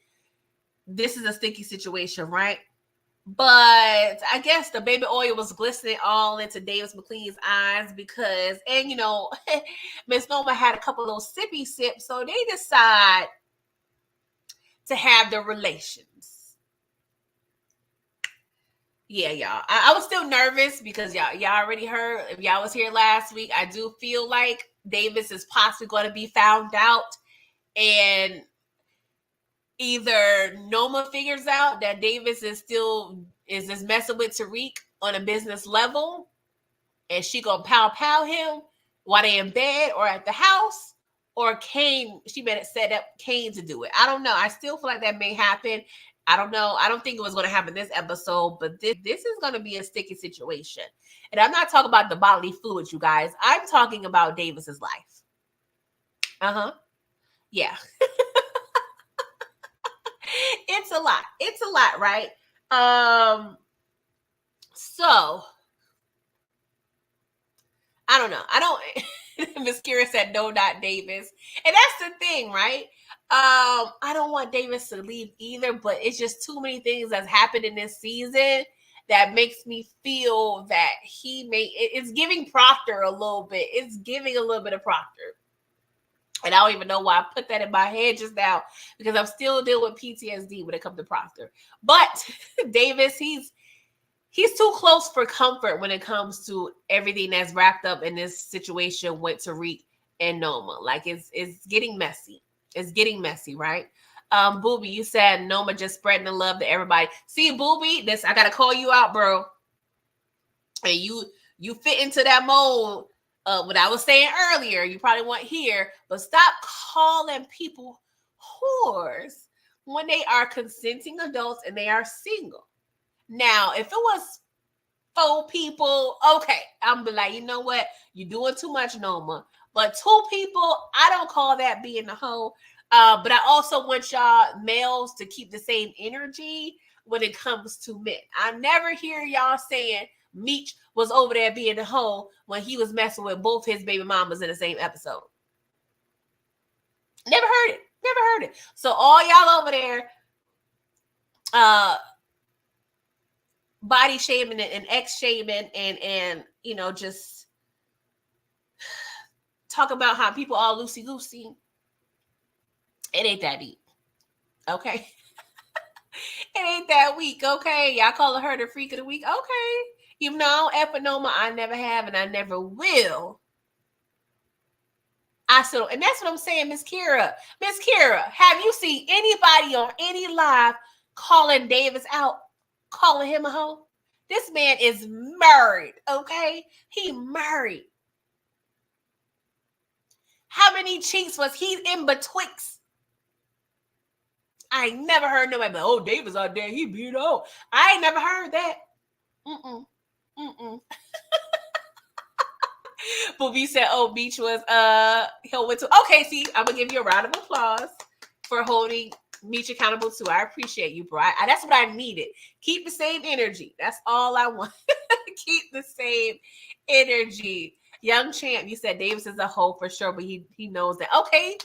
This is a sticky situation, right? But I guess the baby oil was glistening all into Davis McLean's eyes because, and you know, Miss Noma had a couple of those sippy sips, so they decide to have their relations. Yeah, y'all. I was still nervous because y'all already heard. If y'all was here last week, I do feel like Davis is possibly going to be found out, and either Noma figures out that Davis is just messing with Tariq on a business level, and she gonna pow him while they in bed or at the house, or Kane, she made it set up Kane to do it. I don't know. I still feel like that may happen. I don't know. I don't think it was going to happen this episode, but this is going to be a sticky situation. And I'm not talking about the bodily fluids, you guys. I'm talking about Davis's life. Yeah. It's a lot. It's a lot, right? So I don't know. I don't. Miss Kira said no, not Davis, and that's the thing, right? I don't want Davis to leave either, but it's just too many things that's happened in this season that makes me feel that it's giving Proctor a little bit. It's giving a little bit of Proctor. And I don't even know why I put that in my head just now, because I'm still dealing with PTSD when it comes to Proctor. But Davis, he's too close for comfort when it comes to everything that's wrapped up in this situation with Tariq and Noma. Like it's getting messy. It's getting messy, right? Booby, you said Noma just spreading the love to everybody. See, Booby, I gotta call you out, bro. And you fit into that mold. What I was saying earlier, you probably weren't here, but stop calling people whores when they are consenting adults and they are single. Now, if it was 4 people, okay, I'm be like, you know what? You're doing too much, Noma. But 2 people, I don't call that being a hoe. But I also want y'all males to keep the same energy when it comes to men. I never hear y'all saying Meech was over there being a hoe when he was messing with both his baby mamas in the same episode. Never heard it. Never heard it. So all y'all over there, body shaming and ex shaming and you know, just talk about how people all loosey goosey. It ain't that deep, okay? It ain't that weak, okay? Y'all calling her the freak of the week, okay? Even though I don't F Noma, I never have and I never will. I still, and that's what I'm saying, Miss Kira. Miss Kira, have you seen anybody on any live calling Davis out, calling him a hoe? This man is married, okay? He married. How many cheeks was he in betwixt? I ain't never heard nobody like, oh, Davis out there, he beat up. I ain't never heard that. Booby said, oh, Beach was he'll went to. Okay, see, I'm gonna give you a round of applause for holding Meech accountable too. I appreciate you, bro. That's what I needed. Keep the same energy. That's all I want. Keep the same energy. Young Champ, you said Davis is a hoe for sure, but he knows that. Okay.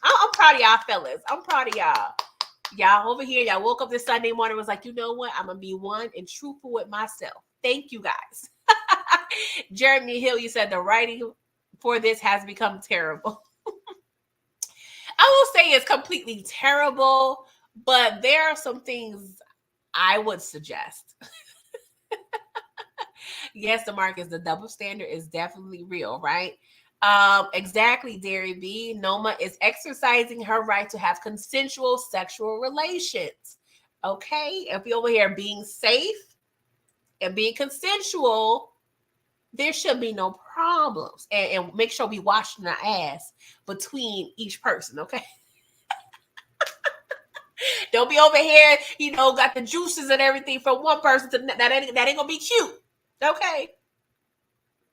I'm proud of y'all fellas. I'm proud of y'all. Y'all over here, y'all woke up this Sunday morning and was like, you know what? I'm going to be one and truthful with myself. Thank you guys. Jeremy Hill, you said the writing for this has become terrible. I will say it's completely terrible, but there are some things I would suggest. Yes, DeMarcus, the double standard is definitely real, right? Exactly, Derry B. Noma is exercising her right to have consensual sexual relations. Okay, if you're over here being safe and being consensual, there should be no problems. And make sure we washing our ass between each person, okay? Don't be over here, you know, got the juices and everything from one person to that ain't gonna be cute, okay?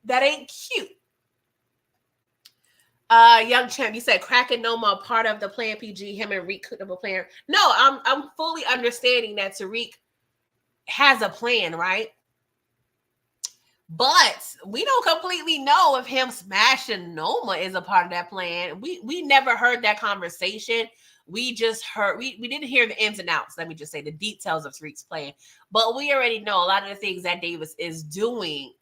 That ain't cute. Young champ, you said Crack and Noma part of the Plan PG. Him and Reek could have a plan. No, I'm fully understanding that Tariq has a plan, right? But we don't completely know if him smashing Noma is a part of that plan. We never heard that conversation. We just heard we didn't hear the ins and outs. Let me just say the details of Tariq's plan. But we already know a lot of the things that Davis is doing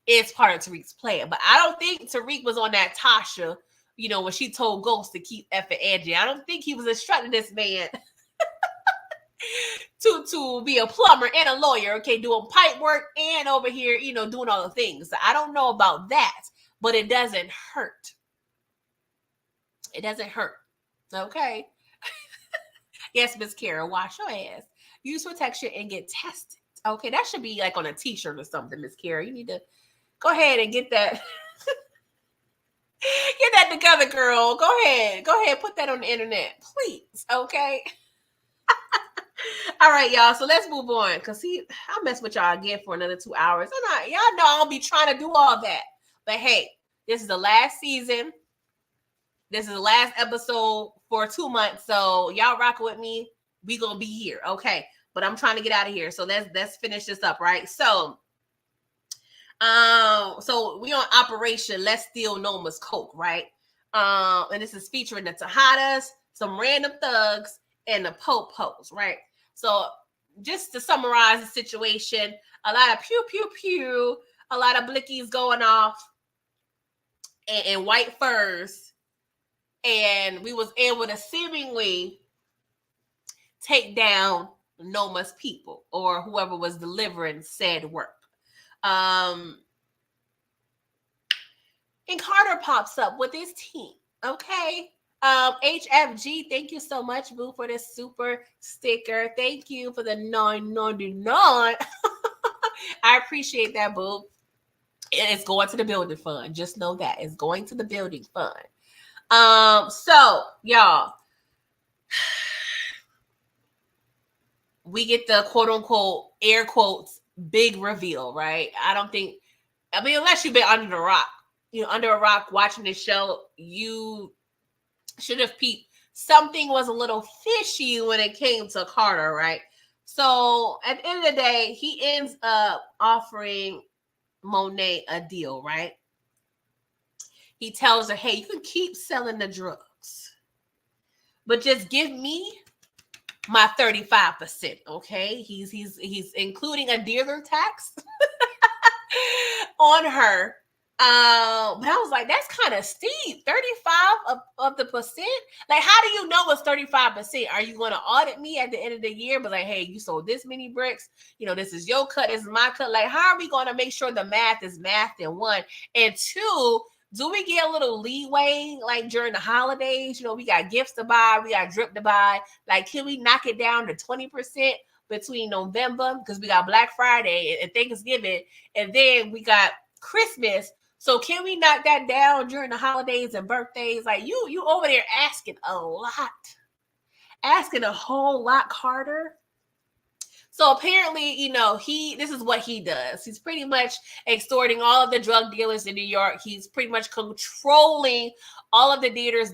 is part of Tariq's plan. But I don't think Tariq was on that Tasha, when she told Ghost to keep effing Angie. I don't think he was instructing this man to be a plumber and a lawyer, okay, doing pipe work and over here, doing all the things. I don't know about that, but it doesn't hurt. It doesn't hurt. Okay. Yes, Miss Kara, wash your ass. Use protection and get tested. Okay, that should be like on a t-shirt or something, Miss Kara. You need to go ahead and get that. Get that together, girl. Go ahead. Put that on the internet, please. Okay. All right, y'all. So let's move on. Because I'll mess with y'all again for another 2 hours. Y'all know I'll be trying to do all that. But hey, this is the last season. This is the last episode for 2 months. So y'all rocking with me. We gonna be here. Okay. But I'm trying to get out of here. So let's finish this up, right? So we on Operation Let's Steal Noma's Coke, right? And this is featuring the Tejadas, some random thugs, and the po-pos, right? So just to summarize the situation, a lot of pew, pew, pew, a lot of blickies going off and white furs. And we was able to seemingly take down Noma's people or whoever was delivering said work. And Carter pops up with his team, okay? HFG, thank you so much, boo, for this super sticker. Thank you for the 999. I appreciate that, boo. It's going to the building fund. Just know that. It's going to the building fund. So, y'all, we get the quote-unquote, air quotes, big reveal, right? Unless you've been under the rock, under a rock watching this show, you should have peeped. Something was a little fishy when it came to Carter, right? So at the end of the day, he ends up offering Monae a deal, right? He tells her, hey, you can keep selling the drugs, but just give me my 35%, okay? He's including a dealer tax on her. But I was like, that's kind of steep. 35 of the percent. Like, how do you know it's 35%? Are you going to audit me at the end of the year? But like, hey, you sold this many bricks. This is your cut. This is my cut. Like, how are we going to make sure the math is math in one? And two, do we get a little leeway like during the holidays? We got gifts to buy. We got drip to buy. Like, can we knock it down to 20% between November? Because we got Black Friday and Thanksgiving. And then we got Christmas. So can we knock that down during the holidays and birthdays? Like you over there asking a whole lot, Carter. So apparently, this is what he does. He's pretty much extorting all of the drug dealers in New York. He's pretty much controlling all of the dealers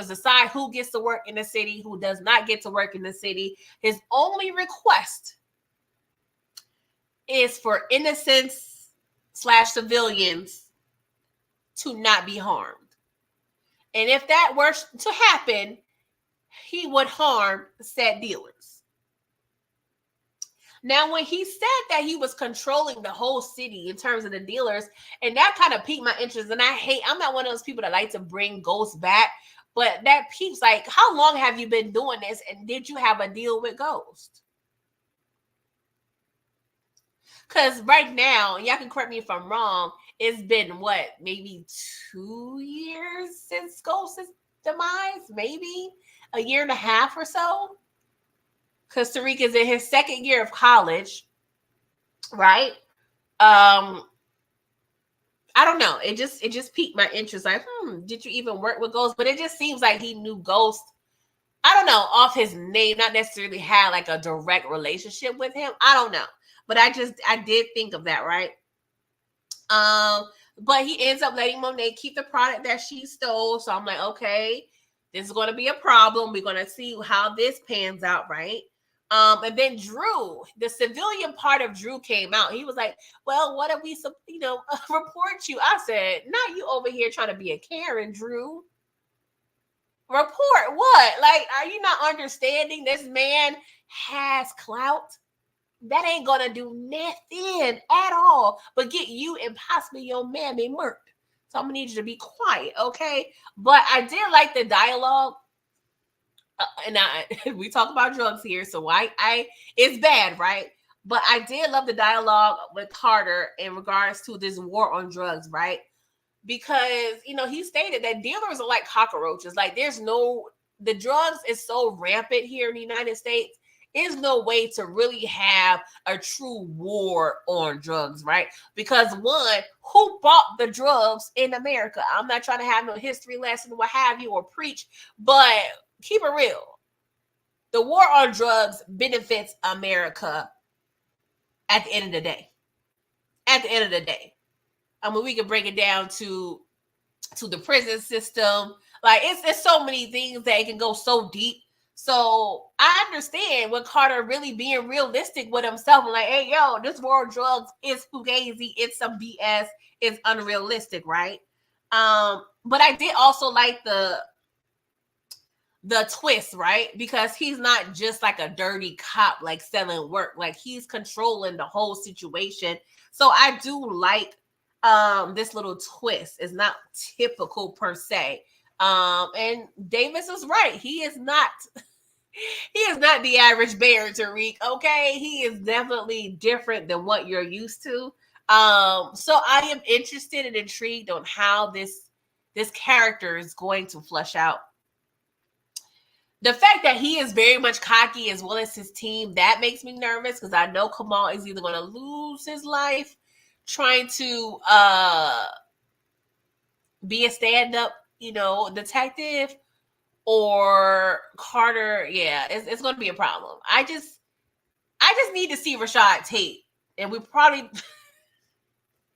decide who gets to work in the city, who does not get to work in the city. His only request is for innocents / civilians to not be harmed. And if that were to happen, he would harm said dealers. Now, when he said that he was controlling the whole city in terms of the dealers, and that kind of piqued my interest. And I'm not one of those people that like to bring ghosts back, but that piques, like, how long have you been doing this? And did you have a deal with Ghost? Because right now, y'all can correct me if I'm wrong, it's been maybe 2 years since Ghost's demise? Maybe a year and a half or so? Because Tariq is in his second year of college, right? I don't know. It just piqued my interest. Like, did you even work with Ghost? But it just seems like he knew Ghost, I don't know, off his name, not necessarily had like a direct relationship with him. I don't know. But I did think of that, right? But he ends up letting Monae keep the product that she stole. So I'm like, okay, this is going to be a problem. We're going to see how this pans out, right? And then Drew, the civilian part of Drew came out. He was like, well, what if we, report you? I said, not you over here trying to be a Karen, Drew. Report what? Like, are you not understanding this man has clout? That ain't gonna do nothing at all but get you and possibly your mammy murked. So I'm gonna need you to be quiet, okay? But I did like the dialogue. We talk about drugs here, so I it's bad, right? But I did love the dialogue with Carter in regards to this war on drugs, right? Because he stated that dealers are like cockroaches. Like the drugs is so rampant here in the United States. Is no way to really have a true war on drugs, right? Because one, who bought the drugs in America? I'm not trying to have no history lesson, what have you, or preach, but keep it real. The war on drugs benefits America at the end of the day. At the end of the day. I mean, we can break it down to the prison system. Like it's so many things that it can go so deep. So I understand when Carter really being realistic with himself and like, hey, yo, this war of drugs is fugazi, it's some BS, it's unrealistic, right? But I did also like the twist, right? Because he's not just like a dirty cop, like selling work, like he's controlling the whole situation. So I do like this little twist. Is not typical per se. And Davis is right. He is not the average bear, Tariq. Okay, he is definitely different than what you're used to. So I am interested and intrigued on how this character is going to flesh out. The fact that he is very much cocky as well as his team, that makes me nervous because I know Kamal is either going to lose his life trying to be a stand-up, detective, or Carter. Yeah, it's going to be a problem. I just need to see Rashad Tate, and we're probably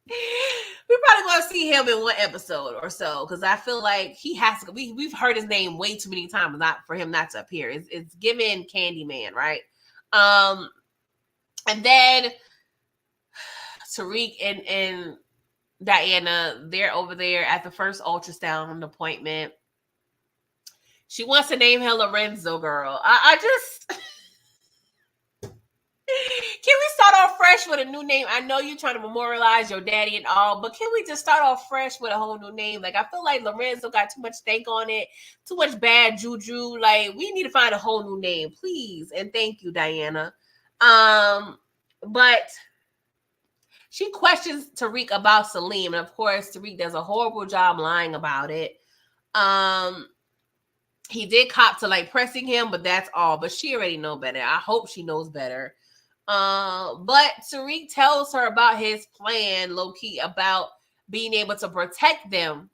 going to see him in one episode or so because I feel like he has to. We've heard his name way too many times, not for him not to appear. It's given Candyman, right? And then Tariq and Diana, they're over there at the first ultrasound appointment. She wants to name her Lorenzo, girl. I just. Can we start off fresh with a new name? I know you're trying to memorialize your daddy and all, but can we just start off fresh with a whole new name? Like, I feel like Lorenzo got too much stank on it, too much bad juju. Like, we need to find a whole new name, please. And thank you, Diana. But she questions Tariq about Salim, and of course, Tariq does a horrible job lying about it. He did cop to like pressing him, but that's all. But she already know better. I hope she knows better. But Tariq tells her about his plan, low-key, about being able to protect them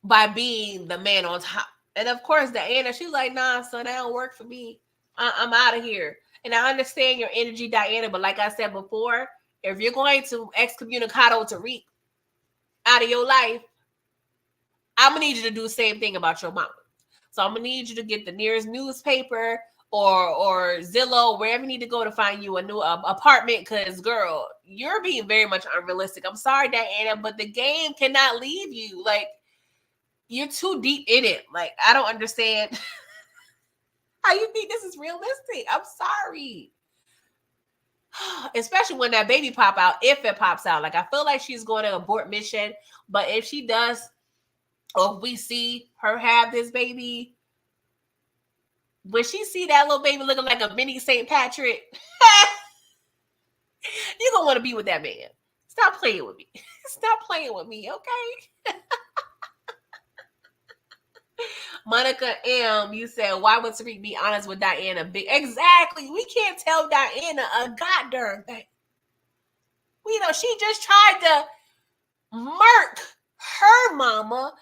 by being the man on top. And of course, Diana, she's like, nah, son, that don't work for me. I'm out of here. And I understand your energy, Diana, but like I said before, if you're going to excommunicado Tariq out of your life, I'm going to need you to do the same thing about your mama. So I'm going to need you to get the nearest newspaper or Zillow, wherever you need to go to find you a new apartment, because, girl, you're being very much unrealistic. I'm sorry, Diana, but the game cannot leave you. Like, you're too deep in it. Like, I don't understand how you think this is realistic. I'm sorry. Especially when that baby pop out, if it pops out. Like, I feel like she's going to abort mission, but if she does, or if we see her have this baby, when she see that little baby looking like a mini St. Patrick, you're going to want to be with that man. Stop playing with me. Stop playing with me, okay? Monica M., you said, why would Tariq be honest with Diana? Exactly. We can't tell Diana a goddamn thing. She just tried to murk her mama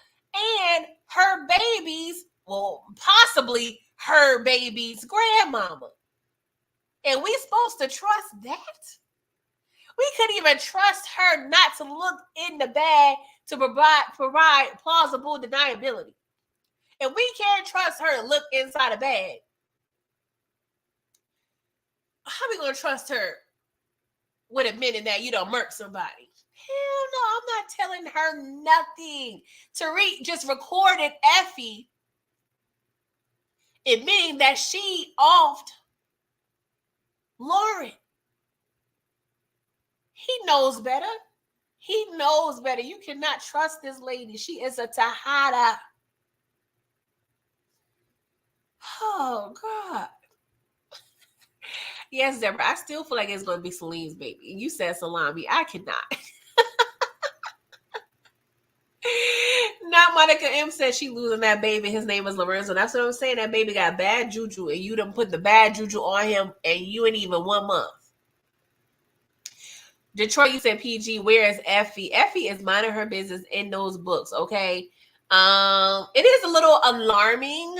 and her baby's, well, possibly her baby's grandmama. And we supposed to trust that? We couldn't even trust her not to look in the bag to provide plausible deniability. If we can't trust her to look inside a bag, how are we gonna trust her with admitting that you don't murk somebody? Hell no, I'm not telling her nothing. Tariq just recorded Effie admitting that she offed Lauren. He knows better. He knows better. You cannot trust this lady. She is a Tejada. Oh, God. Yes, Deborah, I still feel like it's going to be Celine's baby. You said salami. I cannot. Not Monica M said she losing that baby. His name is Lorenzo. That's what I'm saying. That baby got bad juju, and you done put the bad juju on him, and you ain't even 1 month. Detroit, you said PG. Where is Effie? Effie is minding her business in those books. Okay, it is a little alarming,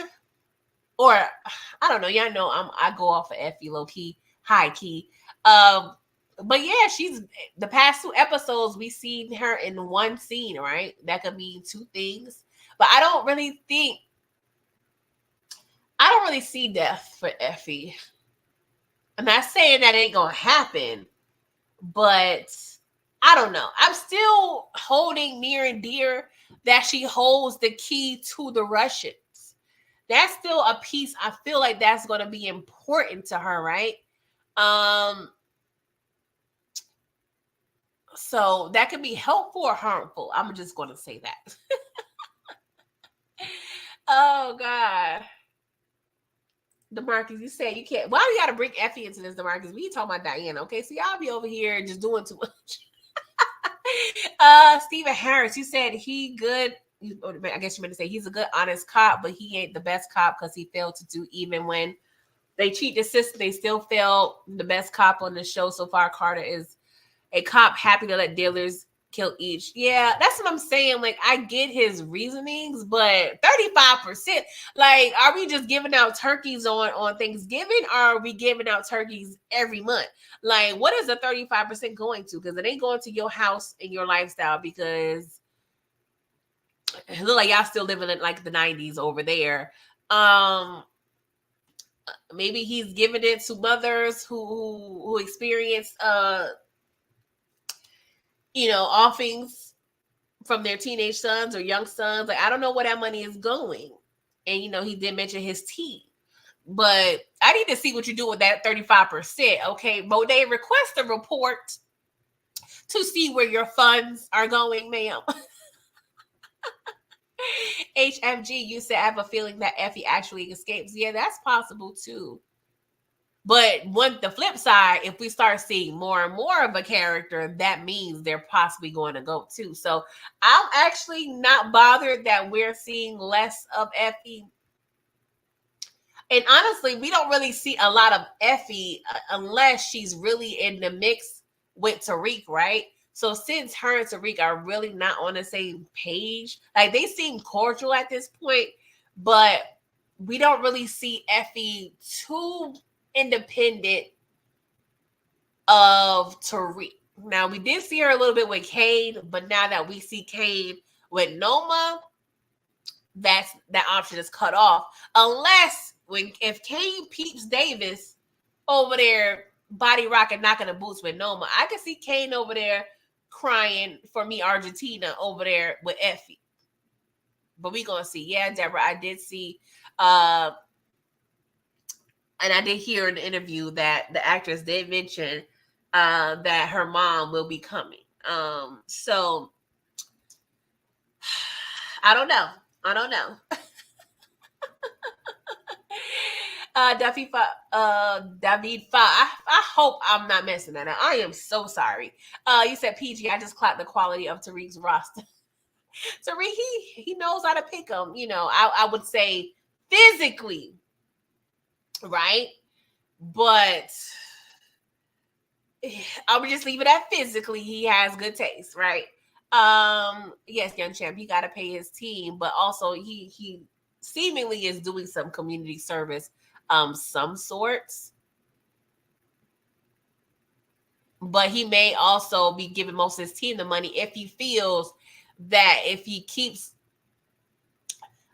or I don't know. Y'all know I go off of Effie low key, high key. But yeah, she's the past 2 episodes we seen her in one scene, right? That could mean 2 things, but I don't really see death for Effie. I'm not saying that ain't gonna happen, but I don't know. I'm still holding near and dear that she holds the key to the Russians. That's still a piece. I feel like that's going to be important to her, right? So that could be helpful or harmful. I'm just going to say that. Oh, God. DeMarcus, you said you can't. Why do you got to bring Effie into this, DeMarcus? We talking about Diana, okay? So y'all be over here just doing too much. Stephen Harris, you said he good. I guess you meant to say he's a good, honest cop, but he ain't the best cop because he failed to do even when they cheat the system. They still fail. The best cop on the show so far, Carter, is a cop happy to let dealers kill each. Yeah, that's what I'm saying. Like, I get his reasonings, but 35%. Like, are we just giving out turkeys on Thanksgiving, or are we giving out turkeys every month? Like, what is the 35% going to? Because it ain't going to your house and your lifestyle, because it look like y'all still living in like the 90s over there. Maybe he's giving it to mothers who experience offings from their teenage sons or young sons. Like, I don't know where that money is going. And he did mention his tea. But I need to see what you do with that 35%. Okay, Monae, request a report to see where your funds are going, ma'am. HFG, you said I have a feeling that Effie actually escapes. Yeah, that's possible too. But the flip side, if we start seeing more and more of a character, that means they're possibly going to go too. So I'm actually not bothered that we're seeing less of Effie. And honestly, we don't really see a lot of Effie unless she's really in the mix with Tariq, right? So since her and Tariq are really not on the same page, like, they seem cordial at this point, but we don't really see Effie too independent of Tariq. Now, we did see her a little bit with Kane, but now that we see Kane with Noma, that option is cut off. Unless if Kane peeps Davis over there body rocking, knocking the boots with Noma, I can see Kane over there crying for me Argentina over there with Effie. But we gonna see. Yeah, Deborah, I did see and I did hear in the interview that the actress did mention that her mom will be coming. So I don't know. David Fa. I hope I'm not messing that up. I am so sorry. You said PG. I just clocked the quality of Tariq's roster. Tariq, he knows how to pick them. I would say physically, right? But I would just leave it at physically. He has good taste, right? Yes, young champ, he got to pay his team, but also he seemingly is doing some community service, some sorts. but he may also be giving most of his team the money if he feels that if he keeps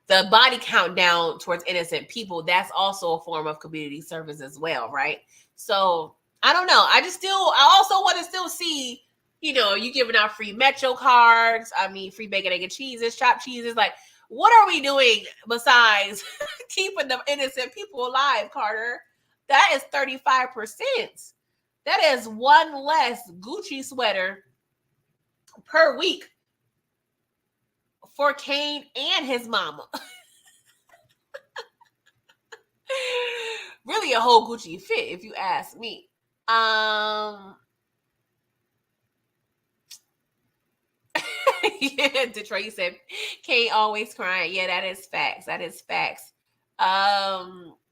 the body count down towards innocent people, that's also a form of community service as well, right? So I don't know. I also want to still see, you giving out free Metro cards. I mean, free bacon, egg, and cheeses, chopped cheeses. Like, what are we doing besides keeping the innocent people alive, Carter? That is 35%. That is one less Gucci sweater per week for Kane and his mama. Really a whole Gucci fit, if you ask me. Yeah, Detroit said Kane always crying. Yeah, that is facts. That is facts.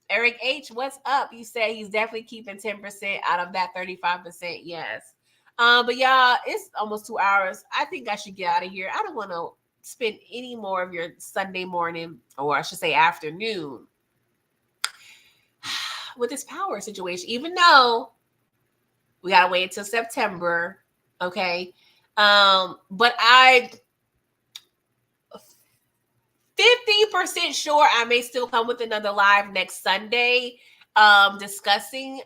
Eric H, what's up? You said he's definitely keeping 10% out of that 35%. Yes. But y'all, it's almost 2 hours. I think I should get out of here. I don't want to spend any more of your Sunday morning, or I should say afternoon, with this power situation, even though we gotta wait until September. Okay. But I 50% sure I may still come with another live next Sunday, discussing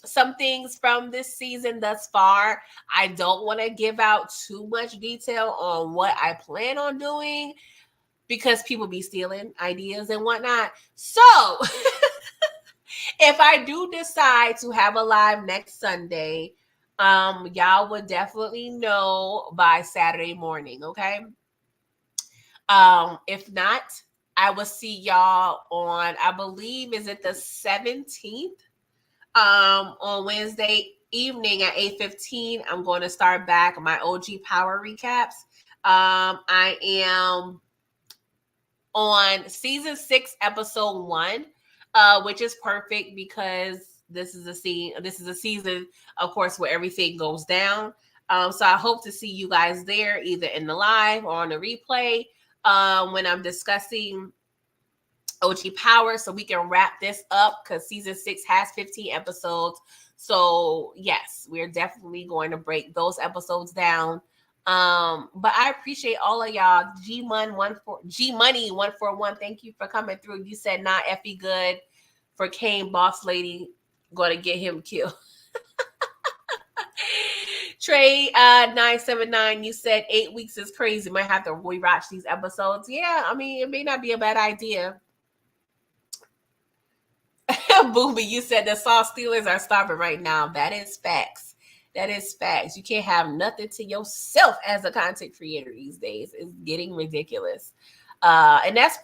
some things from this season thus far. I don't want to give out too much detail on what I plan on doing because people be stealing ideas and whatnot. So if I do decide to have a live next Sunday, y'all would definitely know by Saturday morning, okay? If not, I will see y'all on, I believe, is it the 17th? On Wednesday evening at 8:15, I'm going to start back my OG Power recaps. I am on season 6, episode 1, which is perfect because this is a season, of course, where everything goes down. So I hope to see you guys there, either in the live or on the replay, when I'm discussing OG Power, so we can wrap this up because season 6 has 15 episodes. So yes, we're definitely going to break those episodes down. But I appreciate all of y'all. G Money 141. Thank you for coming through. You said not effing good for Kane Boss Lady. Gonna get him killed. Trey 979, you said 8 weeks is crazy. Might have to rewatch these episodes. Yeah, I mean, it may not be a bad idea. Booby, you said the sauce stealers are starving right now. That is facts. That is facts. You can't have nothing to yourself as a content creator these days. It's getting ridiculous. And that's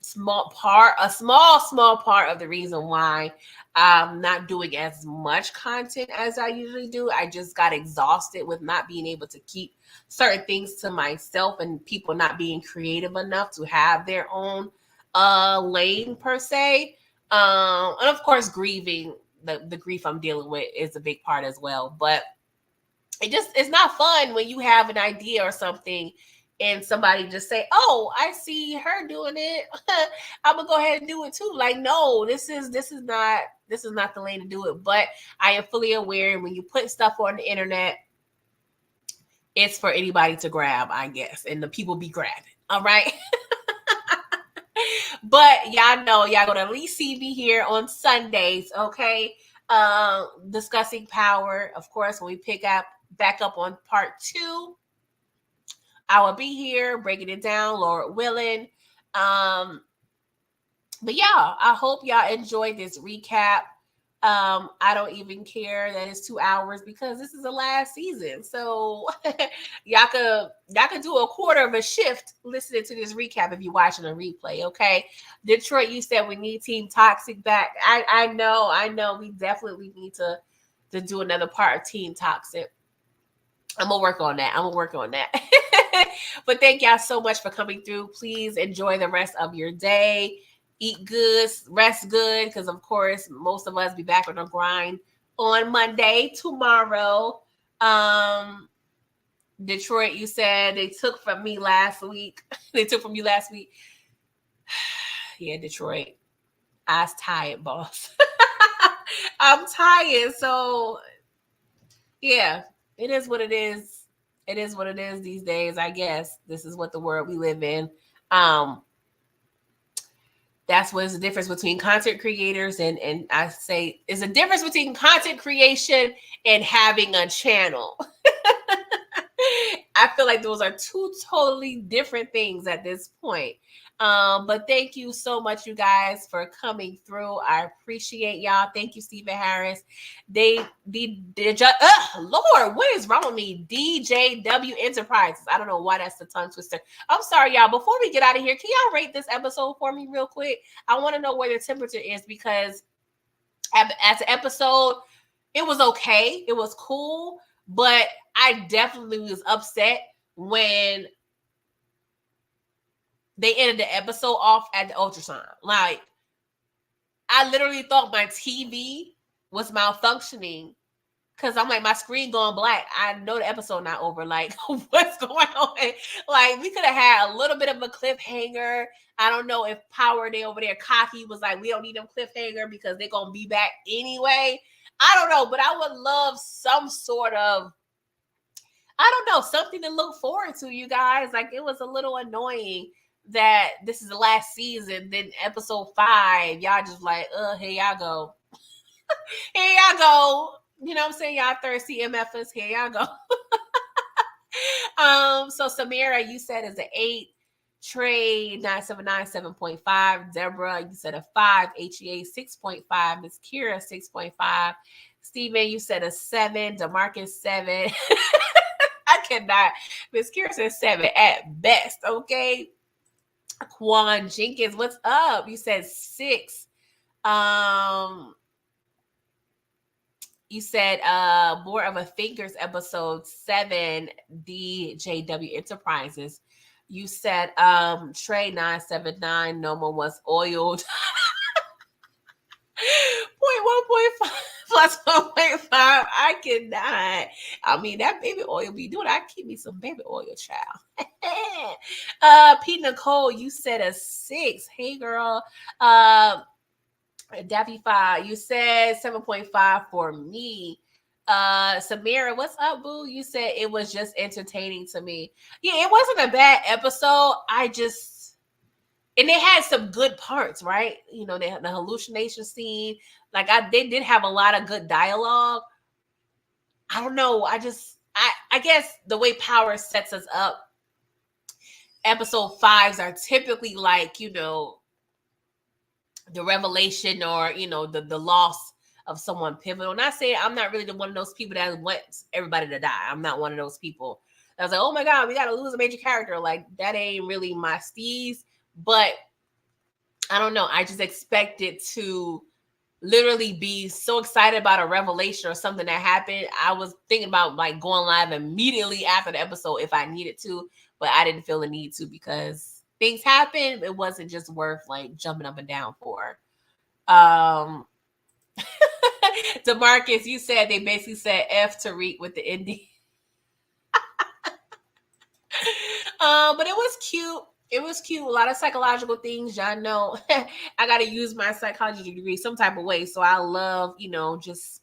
small part of the reason why I'm not doing as much content as I usually do. I just got exhausted with not being able to keep certain things to myself and people not being creative enough to have their own lane per se. And of course, grieving, the grief I'm dealing with is a big part as well. But it's not fun when you have an idea or something and somebody just say, "Oh, I see her doing it. I'm gonna go ahead and do it too." Like, no, this is not the lane to do it. But I am fully aware when you put stuff on the internet, it's for anybody to grab, I guess, and the people be grabbing. All right. But y'all know y'all gonna at least see me here on Sundays, okay? Discussing power. Of course, when we pick up back up on part 2, I will be here breaking it down, Lord willing. But yeah, I hope y'all enjoyed this recap. I don't even care that it's 2 hours because this is the last season. So y'all could do a quarter of a shift listening to this recap if you're watching a replay. Okay. Detroit, you said we need Team Toxic back. I know. We definitely need to do another part of Team Toxic. I'm gonna work on that. But thank y'all so much for coming through. Please enjoy the rest of your day. Eat good, rest good, because of course most of us be back on the grind on Monday, tomorrow. Detroit, you said they took from me last week. They took from you last week. Yeah, Detroit. I was tired, boss. I'm tired, so Yeah, it is what it is. It is what it is these days. I guess this is what the world we live in. Um, that's what's the difference between content creators and I say is a difference between content creation and having a channel. I feel like those are two totally different things at this point. But thank you so much, you guys, for coming through. I appreciate y'all. Thank you, Stephen Harris. Lord, what is wrong with me? DJW Enterprises. I don't know why that's the tongue twister. I'm sorry, y'all. Before we get out of here, can y'all rate this episode for me real quick? I want to know where the temperature is because as an episode, it was okay. It was cool. But I definitely was upset when they ended the episode off at the ultrasound. Like, I literally thought my TV was malfunctioning because I'm like, my screen going black. I know the episode not over. Like, what's going on? Like, we could have had a little bit of a cliffhanger. I don't know if Power Day over there, cocky, was like, we don't need them cliffhanger because they're going to be back anyway. I don't know, but I would love some sort of, I don't know, something to look forward to, you guys. Like, it was a little annoying that this is the last season. Then episode 5, y'all just like, here y'all go. Here y'all go. You know what I'm saying? Y'all thirsty MFers. Here y'all go. So Samira, you said is an 8. Trey 979 7.5. Deborah, you said a 5. HEA 6.5. Miss Kira 6.5. Steven, you said a 7. DeMarcus 7. I cannot. Miss Kira said 7 at best. Okay. Quan Jenkins, what's up? You said 6. You said more of a Thinkers episode 7, DJW Enterprises. You said Trey 979, Noma was oiled. 0.1.5 plus 1.5. I cannot. I mean, that baby oil be doing. I keep me some baby oil, child. Pete Nicole, you said a 6. Hey, girl. Daffy 5, you said 7.5 for me. Samira, what's up, boo? You said it was just entertaining to me. Yeah, it wasn't a bad episode. And they had some good parts, right? You know, they had the hallucination scene. Like, they did have a lot of good dialogue. I don't know. I guess the way Power sets us up, episode 5s are typically like, you know, the revelation or, you know, the loss of someone pivotal. Not saying I'm not really one of those people that wants everybody to die. I'm not one of those people. I was like, oh my God, we got to lose a major character. Like, that ain't really my steez. But I don't know. I just expected to literally be so excited about a revelation or something that happened. I was thinking about like going live immediately after the episode if I needed to, but I didn't feel the need to because things happened. It wasn't just worth like jumping up and down for. DeMarcus, you said they basically said F Tariq with the ending. But it was cute. It was cute. A lot of psychological things. Y'all know I got to use my psychology degree some type of way. So I love, you know, just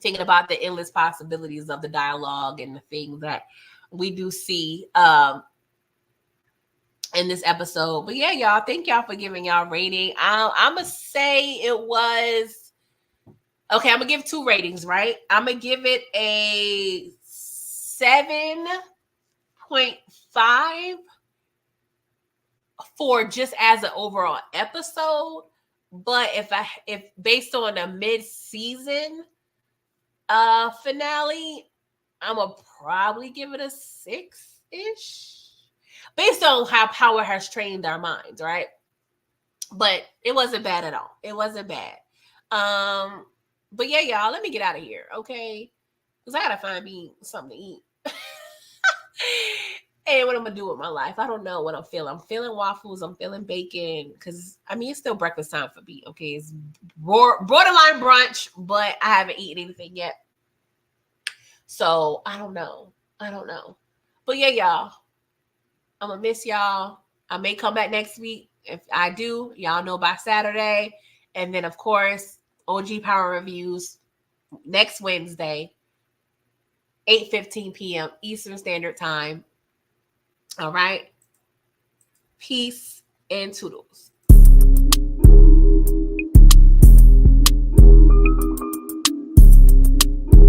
thinking about the endless possibilities of the dialogue and the things that we do see in this episode. But yeah, y'all, thank y'all for giving y'all rating. I'm going to say it was, okay, I'm going to give 2 ratings, right? I'm going to give it a 7.5 for just as an overall episode. But if based on a mid-season finale, I'm gonna probably give it a 6-ish. Based on how Power has trained our minds, right? But it wasn't bad at all. It wasn't bad. But yeah, y'all, let me get out of here, okay? Because I gotta find me something to eat. And what I'm gonna do with my life, I don't know what I'm feeling. I'm feeling waffles. I'm feeling bacon because I mean it's still breakfast time for me. Okay, it's borderline brunch, but I haven't eaten anything yet. So I don't know. But yeah, y'all, I'm gonna miss y'all. I may come back next week. If I do, y'all know by Saturday. And then of course, OG Power Reviews next Wednesday. 8:15 p.m. Eastern Standard Time. All right. Peace and toodles.